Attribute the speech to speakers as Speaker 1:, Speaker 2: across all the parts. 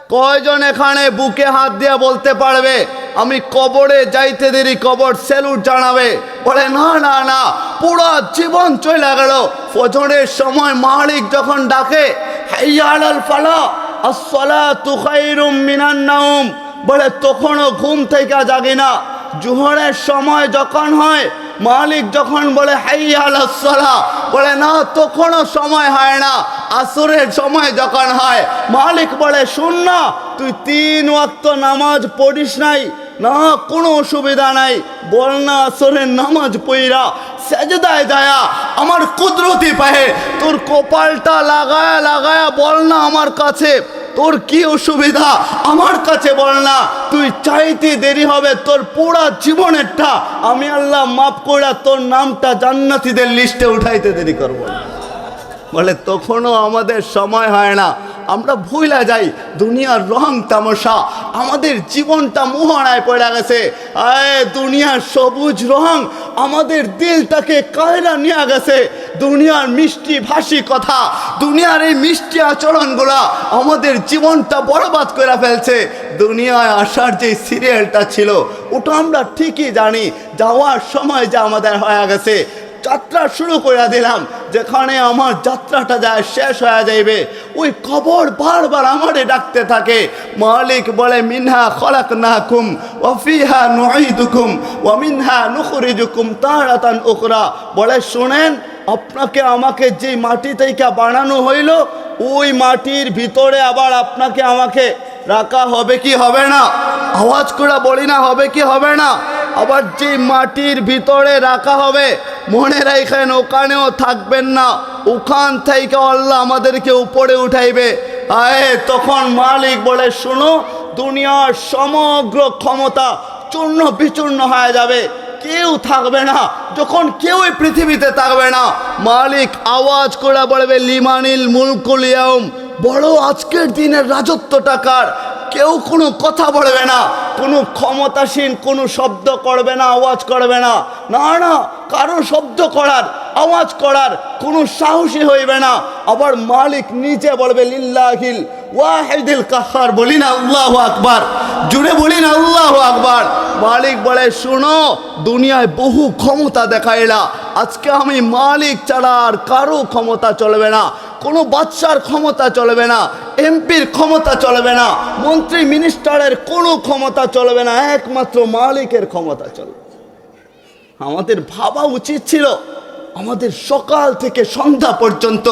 Speaker 1: কয়জন এখানে বুকে হাত দিয়ে বলতে পারবে আমি কবরে যাইতে দেরি কবর স্যালুট জানাবে? বলে না না না, পুরো জীবন চলে গেল। ফজরের সময় মালিক যখন ডাকে হাইয়া আলাল ফালাহ আসসালাতু খায়রুম মিনান নাওম, বলে তখনও ঘুম থেকে জাগি না। জোহরের সময় যখন হয় মালিক যখন বলে হাইয়া আলাস সালাহ, বলে না তখনও সময় হয় না। আসরের সময় যখন হয় মালিক বলে শুন না, তুই 3 ওয়াক্ত নামাজ পড়িস নাই না, কোনো অসুবিধা নাই, বল না আসরের নামাজ পইরা সেজদায় যায়া আমার কুদরতি পায়ে তোর কপালটা লাগায়া লাগায়া বল না আমার কাছে তোর কি অসুবিধা, আমার কাছে বল না। তুই চাইতে দেরি হবে, তোর পুরা জীবনেরটা আমি আল্লাহ মাফ করে তোর নামটা জান্নাতীদের লিস্টে উঠাইতে দেরি করব না। বলে তখনও আমাদের সময় হয় না, আমরা ভুলে যাই দুনিয়ার রং তামাশা, আমাদের জীবনটা মোহনায় পড়ে গেছে। দুনিয়ার সবুজ রং আমাদের দিলটাকে কায়রা নিয়ে গেছে। দুনিয়ার মিষ্টি ভাষী কথা, দুনিয়ার এই মিষ্টি আচরণগুলা আমাদের জীবনটা বরবাদ করে ফেলছে। দুনিয়ায় আসার যে সিরিয়ালটা ছিল ওটা আমরা ঠিকই জানি, যাওয়ার সময় যা আমাদের হয়ে গেছে। যাত্রা শুরু করে দিলাম, যেখানে আমার যাত্রাটা যায় শেষ হয়ে যাইবে ওই কবর বারবার আমারে ডাকতে থাকে। মালিক বলে মিনহা খলাকনাকুম ওয়া ফিহা নুঈদুকুম ওয়া মিনহা নুখরিজুকুম তারাতান উখরা। বলে শুনেন, আপনাকে আমাকে যে মাটি থেকে বানানো হইল ওই মাটির ভিতরে আবার আপনাকে আমাকে রাখা হবে কি হবে না? আওয়াজ করে বলি না, হবে কি হবে না? আবার যে মাটির ভিতরে রাখা হবে মনে রাখেন ওখানেও থাকবেন না, ওখান থেকে আল্লাহ আমাদেরকে উপরে উঠাইবে। তখন মালিক বলে শোনো, দুনিয়ার সমগ্র ক্ষমতা চূর্ণ বিচূর্ণ হয়ে যাবে, কেউ থাকবে না। যখন কেউই পৃথিবীতে থাকবে না মালিক আওয়াজ করে বলবে লিমানিল মুলকুল ইয়াউম, বড় আজকের দিনের রাজত্বটা কার? কেউ কোনো কথা বলবে না, কোনো ক্ষমতাসীন কোনো শব্দ করবে না, আওয়াজ করবে না। না না, কারো শব্দ করার আওয়াজ করার কোনো সাহসী হইবে না। আবার মালিক নিচে বলবে লিল্লাহিল ওয়াহিদিল কাহ্হার, বলি না আল্লাহু আকবার, জুড়ে বলি না আল্লাহু আকবার। মালিক বলে শুনো, দুনিয়ায় বহু ক্ষমতা দেখাইলা, আজকে আমি মালিক ছাড়া আর কারো ক্ষমতা চলবে না। কোনো বাদশার ক্ষমতা চলবে না, এমপির ক্ষমতা চলবে না, মন্ত্রী মিনিস্টারের কোনো ক্ষমতা চলবে না, একমাত্র মালিকের ক্ষমতা চলবে। আমাদের ভাবা উচিত ছিল আমাদের সকাল থেকে সন্ধ্যা পর্যন্ত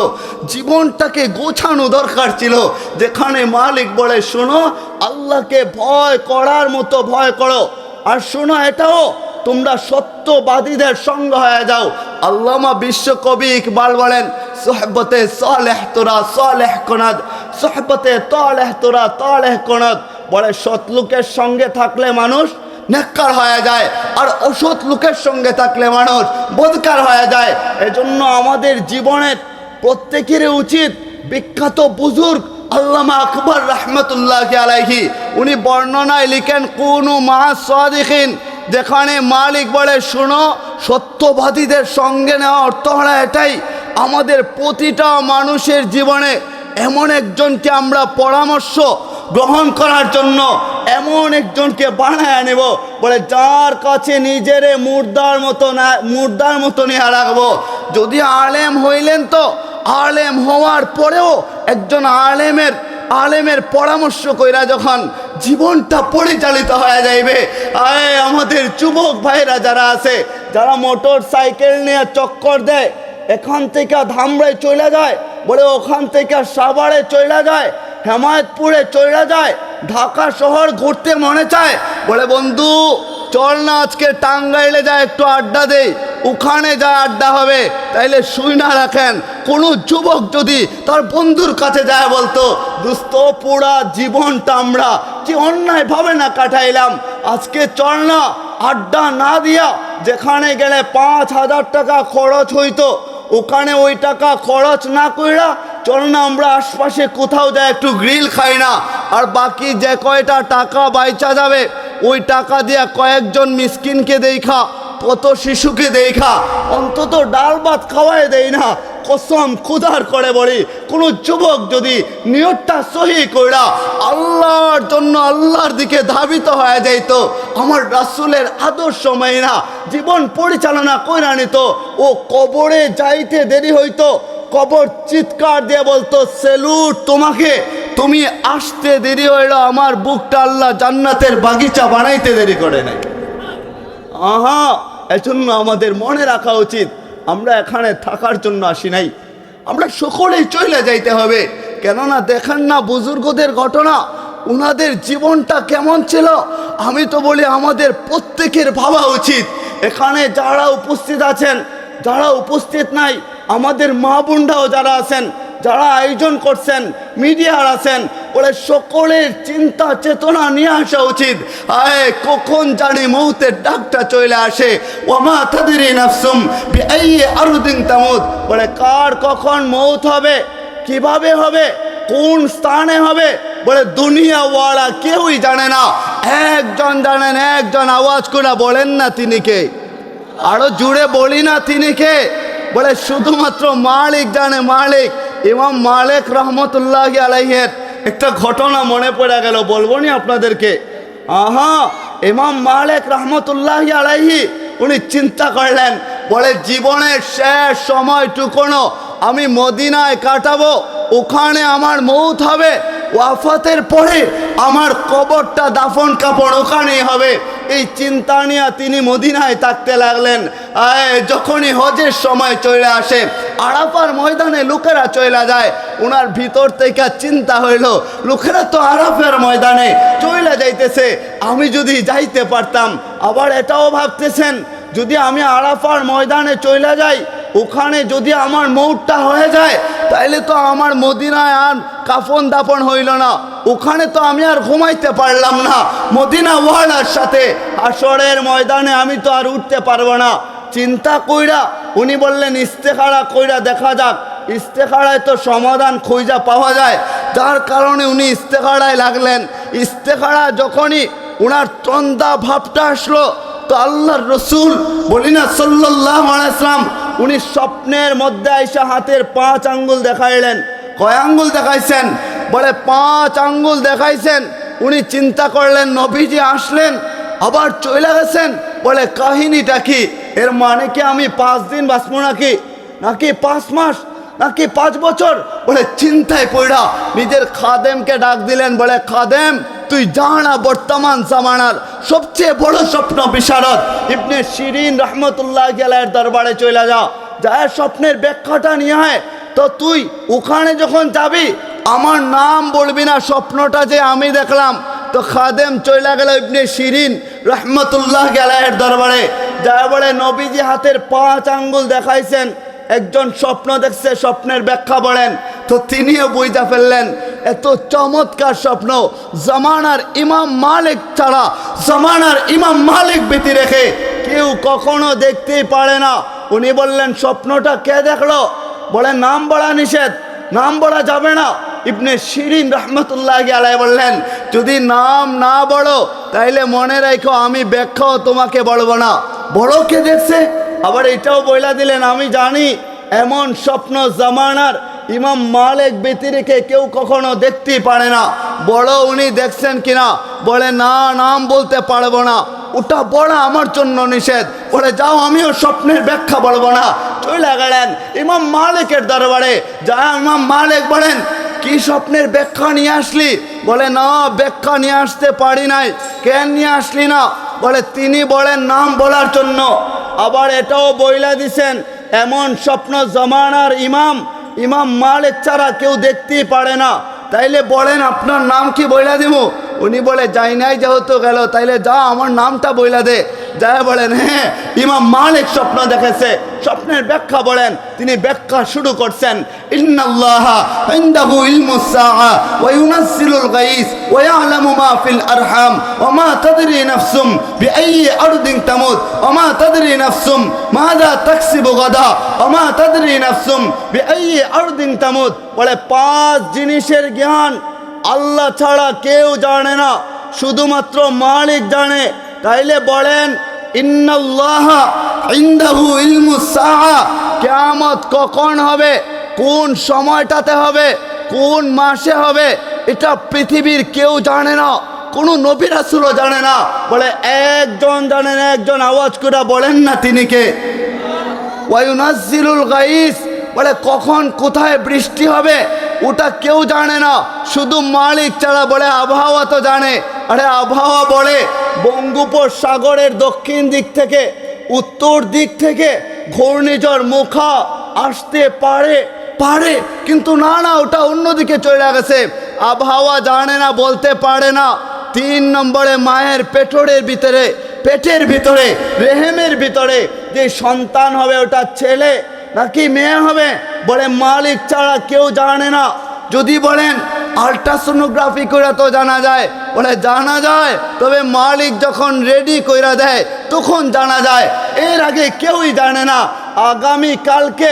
Speaker 1: জীবনটাকে গোছানো দরকার ছিল, যেখানে মালিক বলে শোনো আল্লাহকে ভয় করার মতো ভয় করো। আর শোনো এটাও, তোমরা সত্যবাদীদের সঙ্গ হয়ে যাও। আল্লামা বিশ্বকবি ইকবাল বলেন সোহবতে সালেহ তোরা সালেহ কোনাদ, সোহবতে তালেহ তোরা তালেহ কোনাদ। বলে সৎ লোকের সঙ্গে থাকলে মানুষ নেককার হয়ে যায়, আর অসৎ লোকের সঙ্গে থাকলে মানুষ বদকার হয়ে যায়। এজন্য আমাদের জীবনের প্রত্যেকেরই উচিত, বিখ্যাত বুজুর্গ আল্লামা আকবর রহমতুল্লাহ আলাইহি উনি বর্ণনায় লিখেন কুনু মা'আস সাদিকিন, যেখানে মালিক বলে শুনো সত্যবাদীদের সঙ্গে নেওয়া অর্থ হলো এটাই, আমাদের প্রতিটা মানুষের জীবনে এমন একজনকে আমরা পরামর্শ গ্রহণ করার জন্য এমন একজনকে বানায় নেব, বলে যার কাছে নিজেরে মুর্দার মতো নিয়ে রাখবো। যদি আলেম হইলেন তো আলেম হওয়ার পরেও একজন আলেমের পরামর্শ কইরা যখন জীবনটা পরিচালিত হয়ে যাইবে। আমাদের যুবক ভাইরা যারা আছে, যারা মোটর সাইকেল নিয়ে চক্কর দেয়, এখান থেকে ধামরায় চলে যায়, বলে ওখান থেকে সাভারে চলে যায়, হেমায়তপুরে চলে যায়, ঢাকা শহর ঘুরতে মনে চায়, বলে বন্ধু চল না আজকে টাঙ্গাইলে যায় একটু আড্ডা দেই, ওখানে যায় আড্ডা হবে। তাইলে শুই না রাখেন, কোনো যুবক যদি তার বন্ধুর কাছে যায় বলতো দোস্ত পুরা জীবনটা আমরা কি অন্যায়ভাবে না কাটাইলাম, আজকে চল না আড্ডা না দিয়া যেখানে গেলে 5,000 টাকা খরচ হইতো ওখানে ওই টাকা খরচ না কইরা চল না আমরা আশপাশে কোথাও যাই একটু গ্রিল খাই না, আর বাকি যে কয়টা টাকা বাইচা যাবে ওই টাকা দিয়া কয়েকজন মিসকিনকে দেখা, কত শিশুকে দেখা অন্তত ডাল ভাত খাওয়াই দেই না, কসম খুদার করে বলি, কোন যুবক যদি নিয়তটা সহি কইরা আল্লাহর জন্য আল্লাহর দিকে ধাবিত হয়ে যাইত, আমার রাসূলের আদর্শ মাইনা জীবন পরিচালনা কইরা নিত, ও কবরে যাইতে দেরি হইতো, কবর চিৎকার দিয়ে বলতো সেলুট তোমাকে, তুমি আসতে দেরি হইল, আমার বুকটা আল্লাহ জান্নাতের বাগিচা বানাইতে দেরি করে নাই। আহা, এজন্য আমাদের মনে রাখা উচিত আমরা এখানে থাকার জন্য আসি নাই, আমরা সকলেই চলে যাইতে হবে। কেননা দেখেন না বুজুর্গদের ঘটনা, ওনাদের জীবনটা কেমন ছিল। আমি তো বলি আমাদের প্রত্যেকের ভাবা উচিত, এখানে যারা উপস্থিত আছেন, যারা উপস্থিত নাই, আমাদের মা বোনরাও যারা আছেন, যারা আয়োজন করছেন, মিডিয়ার আছেন, বলে সকলের চিন্তা চেতনা নিয়ে আসা উচিত। আয় কখন জানি মৌতের ডাকটা চলে আসে, ওমা তাদরি নাফসুম বিআইয়ি আরদিন তামুত, বলে কার কখন মৌত হবে, কিভাবে হবে, কোন স্থানে হবে, বলে দুনিয়াওয়ালা কেউই জানে না, একজন জানেন, একজন আওয়াজ করে বলেন না তিনি কে, আরো জুড়ে বলি না তিনি কে, বলে শুধুমাত্র মালিক জানে, মালিক। ইমাম মালিক রহমতুল্লাহি আলাইহির একটা ঘটনা মনে পড়ে গেল, বলবো নি আপনাদেরকে। আহা, ইমাম মালিক রহমতুল্লাহি আলাইহি উনি চিন্তা করলেন, বলে জীবনের শেষ সময়টুকুনো আমি মদিনায় কাটাবো, ওখানে আমার মৌত হবে, ওয়াফাতের পরে আমার কবরটা দাফন কাপড় ওখানেই হবে। এই চিন্তা নিয়ে তিনি মদিনায় থাকতে লাগলেন। যখনই হজের সময় চলে আসে, আরাফার ময়দানে লোকেরা চলে যায়, ওনার ভিতর থেকে চিন্তা হইল লোকেরা তো আরাফার ময়দানে চলে যাইতেছে, আমি যদি যাইতে পারতাম। আবার এটাও ভাবতেছেন যদি আমি আরাফার ময়দানে চলে যাই, ওখানে যদি আমার মৌতটা হয়ে যায়, তাইলে তো আমার মদিনায় আর কাফন দাফন হইল না, ওখানে তো আমি আর ঘুমাইতে পারলাম না, মদিনা ওয়ালার সাথে হাশরের ময়দানে আমি তো আর উঠতে পারবো না। চিন্তা কইরা উনি বললেন ইস্তেখারা কইরা দেখা যাক, ইস্তেখারায় তো সমাধান খুঁজা পাওয়া যায়, যার কারণে উনি ইস্তেখারায় লাগলেন। ইস্তেখারা যখনই ওনার তন্দা ভাবটা আসলো, তো আল্লাহর রসুল বলি না সাল্লাল্লাহু আলাইহি ওয়াসাল্লাম, উনি স্বপ্নের মধ্যে আইসা হাতের 5 আঙ্গুল দেখাইলেন। কয় আঙ্গুল দেখাইছেন, বলে 5 আঙ্গুল দেখাইছেন। উনি চিন্তা করলেন নবীজি আসলেন আবার চলে গেছেন, বলে কাহিনীটা কি, এর মানে কি আমি 5 দিন বাঁচবো নাকি, নাকি 5 মাস, নাকি 5 বছর। বলে চিন্তায় পড়া নিজের খাদেমকে ডাক দিলেন, বলে খাদেম তুই জানা বর্তমান জামানার সবচেয়ে বড় স্বপ্ন বিশারদ ইবনে শিরিন রহমতুল্লাহি আলাইহির দরবারে চলে যা, যায় স্বপ্নের ব্যাখ্যাটা নিয়ে আয়। তো তুই ওখানে যখন যাবি আমার নাম বলবি না, স্বপ্নটা যে আমি দেখলাম। তো খাদেম চলে গেল ইবনে শিরিন রহমতুল্লাহি আলাইহির দরবারে, যায় বলে নবীজি হাতের 5 আঙ্গুল দেখাইছেন, একজন স্বপ্ন দেখছে, স্বপ্নের ব্যাখ্যা বলেন। তো তিনিও বুঝা ফেললেন এত চমৎকার স্বপ্ন জামানার ইমাম মালিক ছাড়া, জামানার ইমাম মালিক ব্যতি রেখে কেউ কখনো দেখতেই পারে না। উনি বললেন স্বপ্নটা কে দেখলো, বলে নাম বলা নিষেধ, নাম বলা যাবে না। ইবনে শিরিন রহমতুল্লাহি আলাইহি বললেন যদি নাম না বলো তাইলে মনে রাখো আমি ব্যাখ্যাও তোমাকে বলবো না। বড় কে দেখছে, আবার এটাও বইলা দিলেন আমি জানি এমন স্বপ্ন জামানার ইমাম মালিক ব্যতি রেখে কেউ কখনো দেখতেই পারে না। বড় উনি দেখছেন কিনা, বলে না নাম বলতে পারবো না, ওটা বলা আমার জন্য নিষেধ। বলে যাও আমিও স্বপ্নের ব্যাখ্যা বলবো না। চলে গেলেন ইমাম মালিকের দরবারে, যা ইমাম মালিক বলেন কি স্বপ্নের ব্যাখ্যা নিয়ে আসলি, বলে না ব্যাখ্যা নিয়ে আসতে পারি নাই। কেন নিয়ে আসলি না, বলে তিনি বলেন নাম বলার জন্য। আবার এটাও বইলা দিছেন এমন স্বপ্ন জমানার ইমাম মালিক ছাড়া কেউ দেখতেই পারে না, তাইলে বলেন আপনার নাম কি বইলা দিব। উনি বলে যাই নাই যেহেতু গেল, তাইলে যা আমার নামটা বইলা দে। যাই বলেন হ্যাঁ ইমাম মালিক স্বপ্ন দেখেছে, স্বপ্নের ব্যাখ্যা বলেন। তিনি ব্যাখ্যা শুরু করছেন ইন্নাল্লাহা ইনদাহু ইলমুস সাআ ওয়া ইউনাজ্জিলুল গায়স ওয়া ইয়ালামু মা ফিল আরহাম ওয়া মা তাদরি নাফসুম বিআইয়ি আরদিন তামুত ওয়া মা তাদরি নাফসুম মাযা তাকসিবু গাদা ওয়া মা তাদরি নাফসুম বিআইয়ি আরদিন তামুত। বলে 5 জিনিসের জ্ঞান আল্লাহ ছাড়া কেউ জানে না, শুধুমাত্র মালিক জানে। তাইলে বলেন ইন্নাল্লাহা ইনদাহু ইলমুস সাআ কিয়ামত কখন হবে, কোন সময়টাতে হবে, কোন মাসে হবে, এটা পৃথিবীর কেউ জানে না, কোনো নবী রাসূলও জানে না। বলে একজন জানেন, একজন আওয়াজ করে বলেন না তিনি কে? ওয়ায়ুনাজ্জিলুল গাইস, বলে কখন কোথায় বৃষ্টি হবে ওটা কেউ জানে না, শুধু মালিক ছাড়া। বলে আবহাওয়া তো জানে। আরে আবহাওয়া বলে বঙ্গোপসাগরের দক্ষিণ দিক থেকে উত্তর দিক থেকে ঘূর্ণিঝড় মুখা আসতে পারে পারে, কিন্তু না না, ওটা অন্যদিকে চলে গেছে। আবহাওয়া জানে না, বলতে পারে না। 3 নম্বরে মায়ের পেটের ভিতরে রেহেমের ভিতরে যে সন্তান হবে ওটা ছেলে নাকি মেয়ে হবে, বলে মালিক ছাড়া কেউ জানে না। যদি বলেন আল্ট্রাসোনোগ্রাফি করে তো জানা যায়, বলে জানা যায়, তবে মালিক যখন রেডি কইরা দেয় তখন জানা যায়, এর আগে কেউই জানে না। আগামী কালকে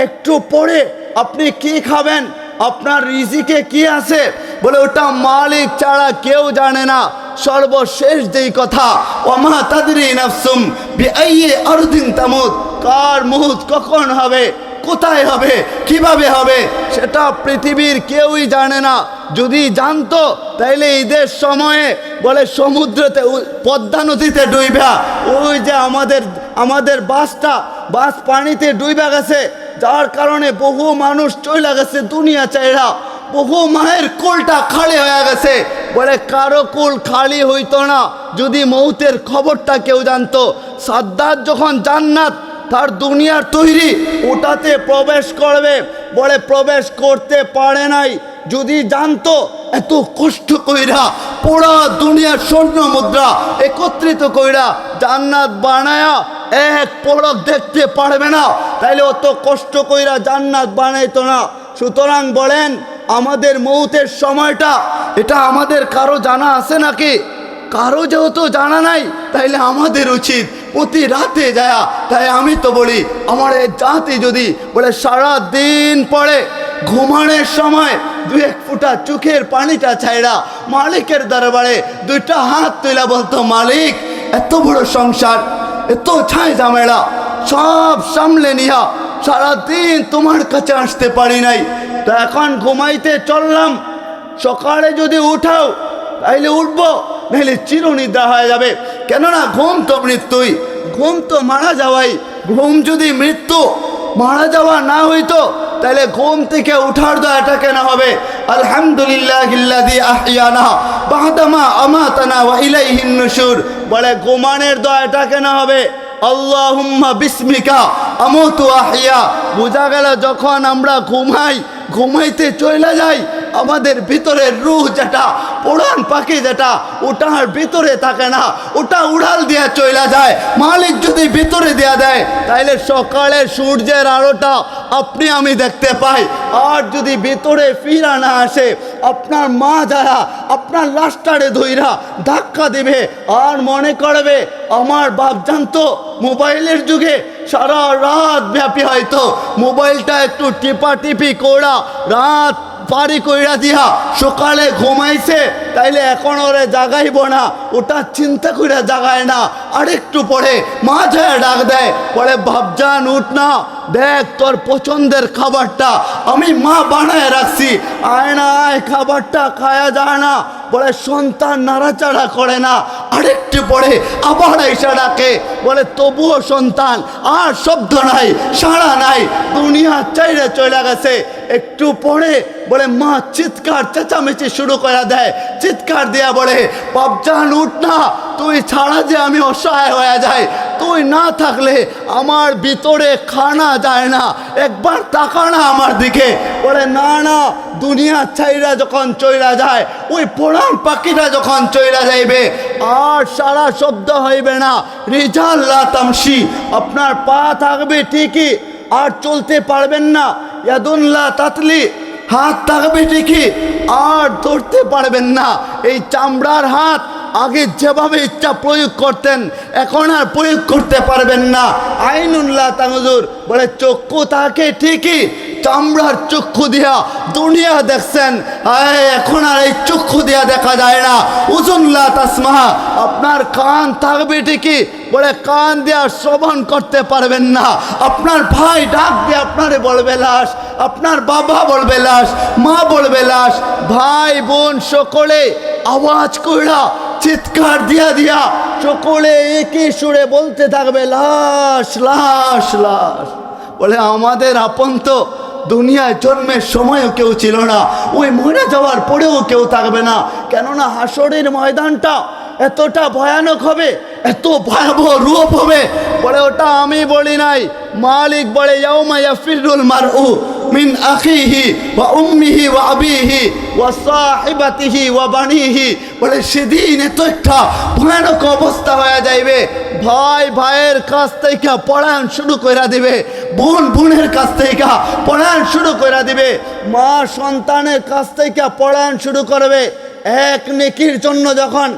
Speaker 1: একটু পরে আপনি কি খাবেন, আপনার রিজিকে কি আছে, বলে ওটা মালিক ছাড়া কেউ জানে না। সর্বশেষ যেই কথা, ওমা তাদরি নাফসুম বিআইয়ি আরদিন তামুত, কার মউত কখন হবে, কোথায় হবে, কিভাবে হবে, সেটা পৃথিবীর কেউই জানে না। যদি জানতো তাইলে ঈদের সময়ে বলে সমুদ্রতে পদ্মা নদীতে ডুইবা, ওই যে আমাদের বাস পানিতে ডুইবা গেছে, যার কারণে বহু মানুষ চলে গেছে দুনিয়া চাইরা, বহু মায়ের কোলটা খালি হয়ে গেছে। বলে কারো কোল খালি হইতো না যদি মৌতের খবরটা কেউ জানতো। সাদ্দাত যখন জান্নাত তার দুনিয়ার তৈরি ওটাতে প্রবেশ করবে, বলে প্রবেশ করতে পারে নাই। যদি জানতো এত কষ্ট কইরা পুরা দুনিয়ার স্বর্ণ মুদ্রা একত্রিত কইরা জান্নাত বানায়া এক পলক দেখতে পারবে না, তাইলে অত কষ্ট কইরা জান্নাত বানাইতো না। সুতরাং বলেন আমাদের মৌতের সময়টা এটা আমাদের কারো জানা আছে নাকি? কারো যেহেতু জানা নাই, তাইলে আমাদের উচিত প্রতি রাতে যায়। তাই আমি তো বলি আমার এই জাতি যদি বলে সারা দিন পরে ঘুমানোর সময় 2-1 ফোঁটা চোখের পানিটা ছাইড়া মালিকের দরবারে 2টা হাত তুইলা বলতো, মালিক এত বড় সংসার, এত ছাই ঝামেলা সব সামলে নিয়া সারাদিন তোমার কাছে আসতে পারি নাই, তো এখন ঘুমাইতে চললাম, সকালে যদি উঠাও তাইলে উঠবো, নাহলে চিরনিদ্রা হয়ে যাবে। কেননা ঘুম তো মৃত্যুই, ঘুম তো মারা যাওয়াই। ঘুম যদি মৃত্যু মারা যাওয়া না হইতো তাহলে ঘুম থেকে উঠার দোয়াটা কেন হবে? আলহামদুলিল্লাহিল্লাযী আহইয়ানা বা'দামা আমাতানা ওয়া ইলাইহিন নুশুর, বলে ঘুমানোর দোয়াটা কেন হবে? আল্লাহুম্মা বিসমিকা আমুতু আহইয়া। বোঝা গেল যখন আমরা ঘুমাইতে চলে যাই, আমাদের ভিতরের রূহ যেটা, উড়ান পাখি যেটা, ওটার ভিতরে থাকে না, ওটা উড়াল দিয়ে চলে যায়। মালিক যদি ভিতরে দেয়া দেয় তাইলে সকালে সূর্যের আলোটা আপনি আমি দেখতে পাই। আর যদি ভিতরে ফিরা না আসে, আপনার মা যারা আপনার লাশটারে ধইরা ধাক্কা দিবে আর মনে করবে আমার বাপ জানতো মোবাইলের যুগে সারা রাত ব্যাপী হয়তো মোবাইলটা একটু টিপি করা রাত পারি কইরা দিয়া সকালে ঘুমাইছে, তাইলে এখন ওরে জাগাইব না, ওটা চিন্তা কইরা জাগায় না। আরেকটু পরে মা যায় ডাক দেয়, বলে বাপজান উঠ না, দেখ তোর পছন্দের খাবারটা আমি মা বানায় রাখছি, আয় না আয়, খাবারটা খায়া যায় না। বলে সন্তান নাড়াচাড়া করে না, আরেকটু পরে আবার এসে ডাকে, বলে তবুও সন্তান আর শব্দ নাই, সাড়া নাই, দুনিয়া চাইরে চলে গেছে। একটু পরে বলে মা চিৎকার চেঁচামেচি শুরু করে দেয়, চিৎকার দিয়া বলে বাপজান উঠ না, তুই ছাড়া যে আমি অসহায় হয়ে যাই, তুই না থাকলে আমার ভিতরে খানা যায় না, একবার তাকা না আমার দিকে। বলে না না, দুনিয়া চাইরা যখন চইরা যায়, ওই পোড়ান পাখিটা যখন চইরা যাইবে আর সারা শব্দ হইবে না। রিজাল লা তামশি, আপনার পা থাকবে ঠিকই আর চলতে পারবেন না। ইয়াদুল্লাহ তাতলি, হাত থাকবে ঠিকই আর ধরতে পারবেন না। এই চামড়ার হাত আগে যেভাবে ইচ্ছা প্রয়োগ করতেন এখন আর প্রয়োগ করতে পারবেন না। আইনুল্লাহ তানজুর, বলে চক্ষু থাকে ঠিকই চামড়ার চক্ষু দিয়া দুনিয়া দেখছেন, এখন আর এই চক্ষু দিয়া দেখা যায় না। উজুল্লা তাসমা, আপনার কান থাকবে ঠিকই, বলে কান দিয়া শ্রবণ করতে পারবেন না। আপনার ভাই ডাক দিয়ে আপনারে বলবে লাশ, আপনার বাবা বলবে লাশ, মা বলবে লাশ, ভাই বোন সকলে আওয়াজ কইরা চিৎকার দিয়া দিয়া সকলে একই সুরে বলতে থাকবে লাশ লাশ লাশ। বলে আমাদের আপন তো দুনিয়ায় জন্মের সময়ও কেউ ছিল না, ওই মরে যাওয়ার পরেও কেউ থাকবে না। কেননা হাসরের ময়দানটা এতটা ভয়ানক হবে, এত ভয়াবহ রূপ হবে। বলে ওটা আমি বলি নাই, মালিক বলে ইয়াউমা ইয়াফিরুল মারউ মিন আখিহি ওয়া উম্মিহি ওয়া আবিহি ওয়া সাহিবাতিহি ওয়া বানিহি। বলে সেদিন এত একটা ভয়ানক অবস্থা হয়ে যাইবে, ভাই ভাইয়ের কাছ থেকে পড়ান শুরু করে দিবে, বোন বোনের কাছ থেকে পড়ান শুরু করে দিবে, মা সন্তানের কাছ থেকে পড়ান শুরু করবে। এক নেকির জন্য যখন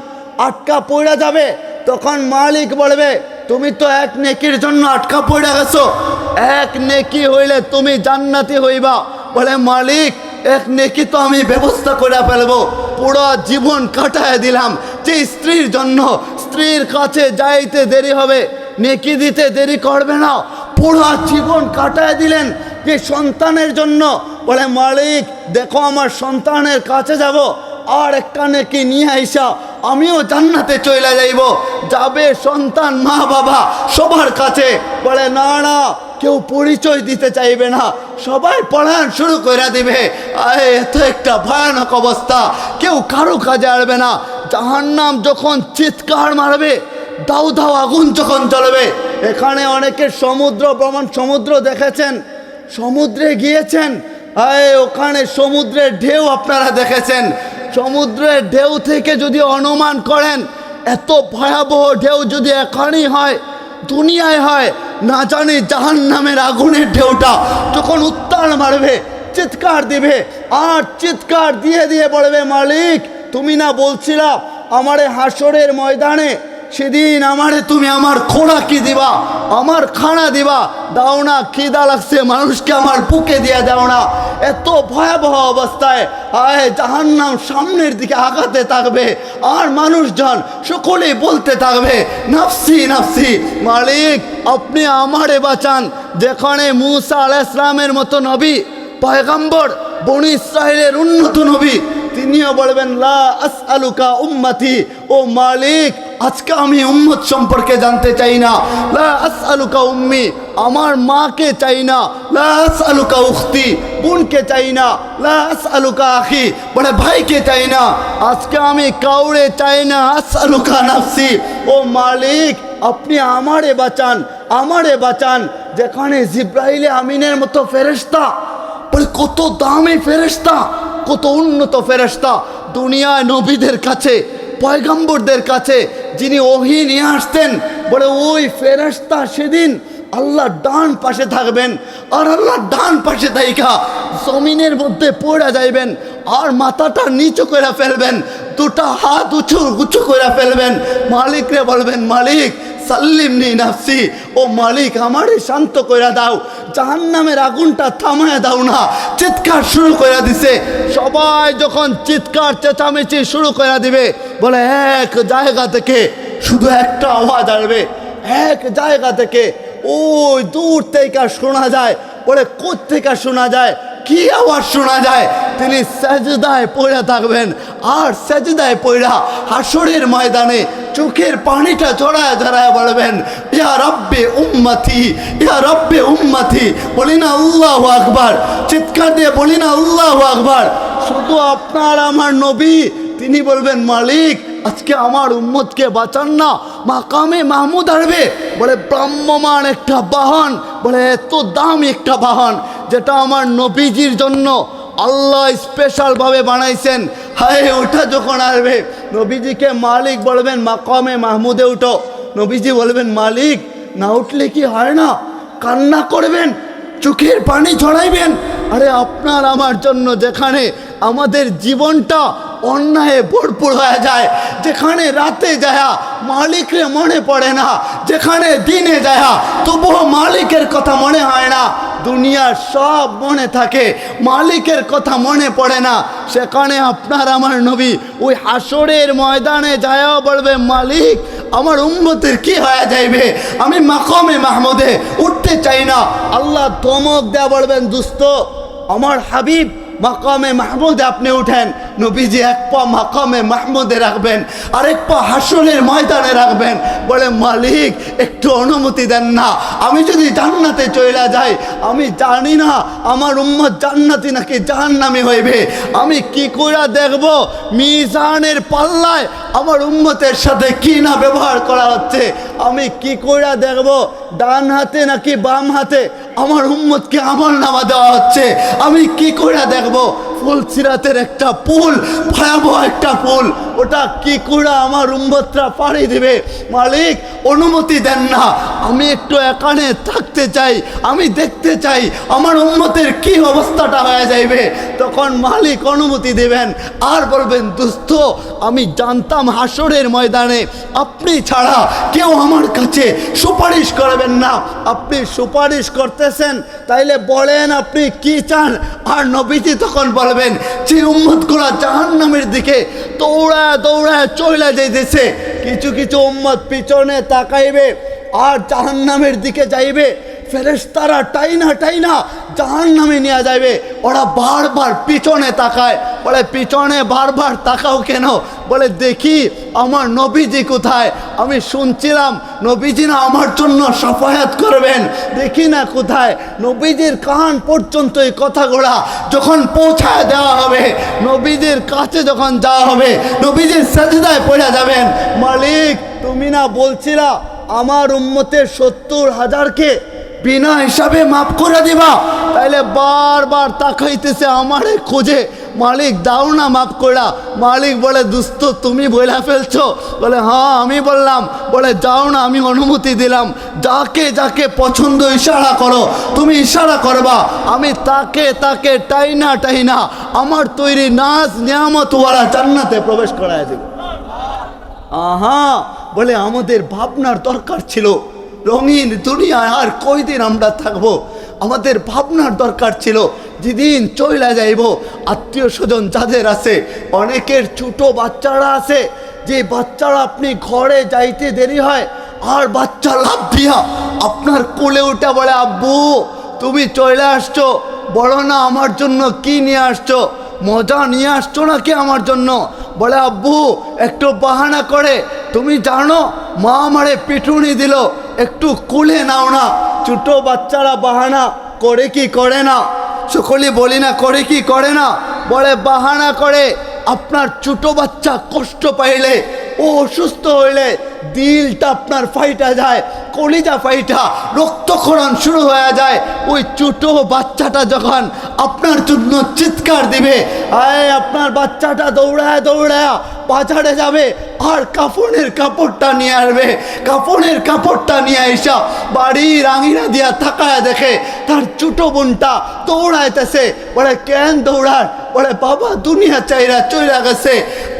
Speaker 1: আটকা পড়ে যাবে তখন মালিক বলবে তুমি তো এক নেকির জন্য আটকা পড়ে গেছো, এক নেকি হইলে তুমি জান্নাতি হইবা। বলে মালিক এক নেকি তো আমি ব্যবস্থা করে ফেলবো, পুরো জীবন কাটায় দিলাম যে স্ত্রীর জন্য, স্ত্রীর কাছে যাইতে দেরি হবে, নেকি দিতে দেরি করবে না, পুরো জীবন কাটায় দিলেন যে সন্তানের জন্য। বলে মালিক দেখো আমার সন্তানের কাছে যাব, আর একটা নেকি নিয়ে আইসা আমিও জান্নাতে চলে যাইব। যাবে সন্তান মা বাবা সবার কাছে, বলে না না কেউ পরিচয় দিতে চাইবে না, সবাই পড়ান শুরু করে দিবে। এত একটা ভয়ানক অবস্থা, কেউ কারো কাজে আসবে না। জাহান্নাম যখন চিৎকার মারবে, দাউ দাউ আগুন যখন জ্বলবে। এখানে অনেকে সমুদ্র ভ্রমণ, সমুদ্র দেখেছেন, সমুদ্রে গিয়েছেন, ওখানে সমুদ্রের ঢেউ আপনারা দেখেছেন। সমুদ্রের ঢেউ থেকে যদি অনুমান করেন এত ভয়াবহ ঢেউ যদি এখানেই হয়, দুনিয়ায় হয়, না জানি জাহান্নামের আগুনের ঢেউটা যখন উত্তাল মারবে চিৎকার দিবে, আর চিৎকার দিয়ে দিয়ে বলবে মালিক তুমি না বলছিলা আমারে হাসরের ময়দানে সেদিন আমারে তুমি আমার খোরাকি দিবা, আমার খানা দিবা, দাও না, খিদা লাগছে মানুষকে আমার বুকে দিয়ে দাও না। এত ভয়াবহ অবস্থায় জাহান্নাম সামনের দিকে আগাতে থাকবে, আর মানুষজন সকলেই বলতে থাকবে নাফসি নাফসি, মালিক আপনি আমারে বাঁচান। যেখানে মুসা আলাইহিস সালামের মতো নবী পয়গম্বর, বনি ইসরাইলের উন্নত নবী, তিনিও বলবেন লা আসআলুকা উম্মতি, ও মালিক আজকে আমি উম্মত সম্পর্কে জানতে চাই না। লা আসআলুকা উম্মি, আমার মাকে চাই না। লা আসআলুকা উখতি, বোনকে চাই না। লা আসআলুকা আখি, বলে ভাইকে চাই না। আজকে আমি কাউরে চাই না। আসআলুকা নাফসি, ও মালিক আপনি আমারে বাঁচান, আমারে বাঁচান। যেখানে জিব্রাইলে আমিনের মতো ফেরেশতা, বলে কত দামি ফেরেশতা, কত উন্নত ফেরেশতা, দুনিয়ায় নবীদের কাছে পয়গম্বরদের কাছে যিনি ওহী নিয়ে আসতেন। বলে ওই ফেরেশতা সেদিন আল্লাহর ডান পাশে থাকবেন, আর আল্লাহর ডান পাশে থাইকা জমিনের মধ্যে পড়ে যাইবেন, আর মাথাটা নিচু করে ফেলবেন, দুটা হাত উঁচু উঁচু করে ফেলবেন, মালিকরে বলবেন মালিক সাল্লিমনি নাফসি, ও মালিক আমারে শান্ত করে দাও, জাহান্নামের আগুনটা থামায় দাও না। চিৎকার শুরু করে দিছে। সবাই যখন চিৎকার চেঁচামেচি শুরু করে দিবে, বলে এক জায়গা থেকে শুধু একটা আওয়াজ আসবে, এক জায়গা থেকে, ওই দূর থেকে শোনা যায়। বলে কোত্থেকে শোনা যায়, কি আওয়াজ শোনা যায়? তিনি সেজদায় পড়ে থাকবেন, আর সেজদায় পড়া হাসরের ময়দানে চোখের পানিটা জড়ায় জড়ায় বলবেন ইয়া রব্বে উম্মতি, ইয়া রব্বে উম্মতি। বলি না আল্লাহু আকবার, চিৎকার দিয়ে বলি না আল্লাহু আকবার। শুধু আপনার আমার নবী, তিনি বলবেন মালিক আজকে আমার উম্মতকে বাঁচান না, মাকামে মাহমুদ আসবে। বলে ব্রাহ্মমান একটা বাহন, বলে এত দামি একটা বাহন যেটা আমার নবীজির জন্য আল্লাহ স্পেশালভাবে বানাইছেন। হায় ওটা যখন আসবে, নবীজিকে মালিক বলবেন মাকামে মাহমুদে উঠো। নবীজি বলবেন মালিক না উঠলে কি হয় না, কান্না করবেন, চোখের পানি ছড়াইবেন। আরে আপনার আমার জন্য যেখানে আমাদের জীবনটা অন্যায়ে ভরপুর হয়ে যায়, যেখানে রাতে যায়া মালিকরে মনে পড়ে না, যেখানে দিনে যায়া তবুও মালিকের কথা মনে হয় না, দুনিয়ার সব মনে থাকে, মালিকের কথা মনে পড়ে না। সেখানে আপনার আমার নবী ওই হাসরের ময়দানে যায়া বলবে, মালিক আমার উম্মতের কি হয়ে যাইবে, আমি মাকামে মাহমুদে উঠতে চাই না। আল্লাহ ধমক দেয়া বলবেন, দুস্ত আমার হাবিব মাকামে মাহমুদে আপনি উঠেন। নবীজি এক পা মাকামে মাহমুদে রাখবেন, আরেক পা হাসরের ময়দানে রাখবেন। বলে, মালিক একটু অনুমতি দেন না, আমি যদি জান্নাতে চলে যাই, আমি জানি না আমার উম্মত জান্নাতি নাকি জাহান্নামী হইবে। আমি কি করে দেখব মিজানের পাল্লায় আমার উম্মতের সাথে কি না ব্যবহার করা হচ্ছে? আমি কি করে দেখব ডান হাতে নাকি বাম হাতে আমার উম্মতকে আমল নামা দেওয়া হচ্ছে? আমি কি করে দেখব ফুলসিরাতের একটা পুল, ভয়াবহ একটা পুল, ওটা কি করে আমার উম্মতরা পাড়ি দিবে? মালিক অনুমতি দেন না, আমি একটু এখানে থাকতে চাই, আমি দেখতে চাই আমার উম্মতের কি অবস্থাটা হয়ে যাইবে। তখন মালিক অনুমতি দেবেন আর বলবেন, দোস্ত আমি জানতাম হাসরের ময়দানে আপনি ছাড়া কেউ আমার কাছে সুপারিশ করবেন না। আপনি সুপারিশ করতেছেন, তাইলে বলেন আপনি কি চান? আর নবীজি তখন বলবেন, যে উম্মতগুলো জাহান্নামের দিকে দৌড়ায় দৌড়ায় চলে যাইতেছে, কিছু কিছু উম্মত পিছনে তাকাইবে আর জাহান্নামের দিকে যাইবে, ফেরেশতারা টাইনা টাইনা জাহান্নামে নিয়ে যাবে। ওরা বারবার পিছনে তাকায়, বলে পিছনে বারবার তাকাও কেন? বলে দেখি আমার নবীজি কোথায়। আমি শুনছিলাম নবীজি না আমার জন্য সাফায়াত করবেন, দেখি না কোথায়। নবীজির কান পর্যন্ত এই কথাগুলা যখন পৌঁছায় দেওয়া হবে, নবীজির কাছে যখন যাওয়া হবে, নবীজির সাজদায় পড়ে যাবেন, মালিক তুমি না বলছিলা আমার উম্মতের 70,000কে বিনা হিসাবে মাফ করে দিবা, তাইলে বারবার তাকাইতেছে আমারে খোঁজে, মালিক দাও না মাফ করা। মালিক বলে, দুস্ত তুমি বলে ফেলছো? বলে হ্যাঁ আমি বললাম। বলে যাও না, আমি অনুমতি দিলাম, যাকে যাকে পছন্দ ইশারা করো, তুমি ইশারা করবা, আমি তাকে তাকে টাইনা টাইনা আমার তৈরি নাজ নিয়ামত ওয়ালা জান্নাতে প্রবেশ করায় দেব। আহা, বলে আমাদের ভাবনার দরকার ছিল, রঙিন দুনিয়ায় আর কয়দিন আমরা থাকবো? আমাদের ভাবনার দরকার ছিল, যেদিন চলে যাইব, আত্মীয় স্বজন যাদের আছে, অনেকের ছোট বাচ্চারা আছে, যে বাচ্চারা আপনি ঘরে যাইতে দেরি হয় আর বাচ্চা লাফ দিয়া আপনার কোলে উঠে বলে, আব্বু তুমি চলে আসছো, বলো না আমার জন্য কি নিয়ে আসছো, মজা নিয়ে আসছো নাকি আমার জন্য? বলে আব্বু একটু বাহানা করে, তুমি জানো মা আমারে পিটুনি দিল, একটু কুলে নাও না। ছোট বাচ্চারা বাহানা করে কি করে না? সকলে বলি না করে কি করে না? বলে বাহানা করে। আপনার ছোট বাচ্চা কষ্ট পাইলে, ও অসুস্থ হইলে দিলটা আপনার ফাইটা যায়, কলিজা ফাইটা রক্তক্ষরণ শুরু হয়ে যায়। ওই ছোট বাচ্চাটা যখন আপনার জন্য চিৎকার দিবে, আয় আপনার বাচ্চাটা দৌড়ায় দৌড়ায় বাজারে যাবে আর কাফনের কাপড়টা নিয়ে আসবে। কাফনের কাপড়টা নিয়ে আইসা বাড়ির আঙিনা দিয়া তাকায় দেখে তার ছোট বোনটা দৌড়াইতেছে। বলে কেন দৌড়ার? বলে বাবা দুনিয়া চাইরা চইলা গেছে,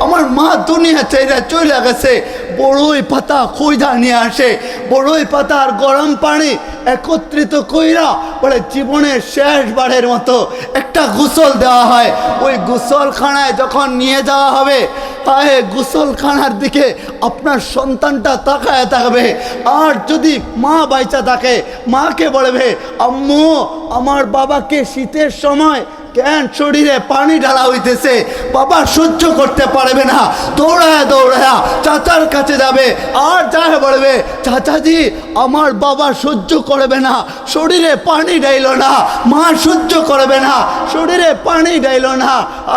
Speaker 1: আমার মা দুনিয়া চাইরা চইলা গেছে। বড়ই পাতা খইদা নিয়ে আসে, বড়ই পাতা আর গরম পানি একত্রিত কইরা বলে জীবনের শেষবারের মতো একটা গোসল দেওয়া হয়। ওই গোসলখানায় যখন নিয়ে যাওয়া হবে, তাই গোসলখানার দিকে আপনার সন্তানটা তাকায় থাকবে। আর যদি মা বাইচা থাকে, মাকে বলবে, আম্মু আমার বাবাকে শীতের সময় কেন শরীরে পানি ঢালা হইতেছে, বাবা সহ্য করতে পারবে না, দৌড়ায় দৌড়ায় চাচার কাছে যাবে আর যাহে বলবে, চাচাজি আমার বাবা সহ্য করবে না, শরীরে পানি ঢাইল না, মা সহ্য করবে না, শরীরে পানি ঢাইল না।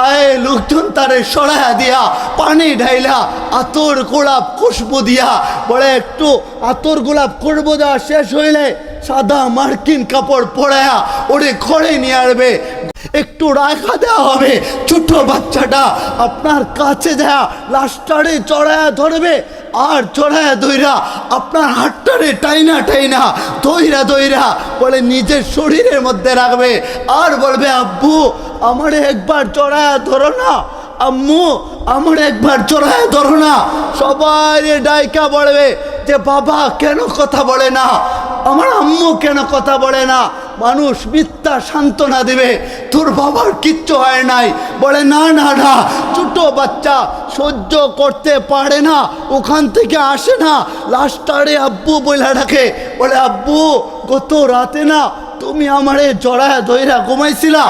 Speaker 1: আয় লোকজন তারে সরাইয়া দিয়া পানি ঢাইলা আতর গোলাপ খুশবু দিয়া, বলে একটু আতর গোলাপ খুশবু দেওয়া শেষ হইলে সাদা মার্কিন কাপড় পরায়া ওরে ঘরে নিয়ে আসবে, একটু রাখা দেওয়া হবে। ছোট বাচ্চাটা আপনার কাছে যা লাস্টারে চড়ায়া ধরবে আর চড়ায়া দইরা আপনার হাতটারে টাইনা টাইনা দইরা দইরা বলে নিজের শরীরের মধ্যে রাখবে আর বলবে, আব্বু আমারে একবার চড়ায়া ধরো না, আম্মু আমার একবার চড়ায় ধরো না। সবাই ডাইকা বলবে যে বাবা কেন কথা বলে না, আমার আম্মু কেন কথা বলে না। মানুষ মিথ্যা সান্ত্বনা দেবে, তোর বাবার কিচ্ছু হয় নাই। বলে না না না, ছোট বাচ্চা সহ্য করতে পারে না, ওখান থেকে আসে না, লাস্টারে আব্বু বইলা ডাকে। বলে আব্বু গত রাতে না তুমি আমারে জড়ায় ধইরা ঘুমাইছিলা,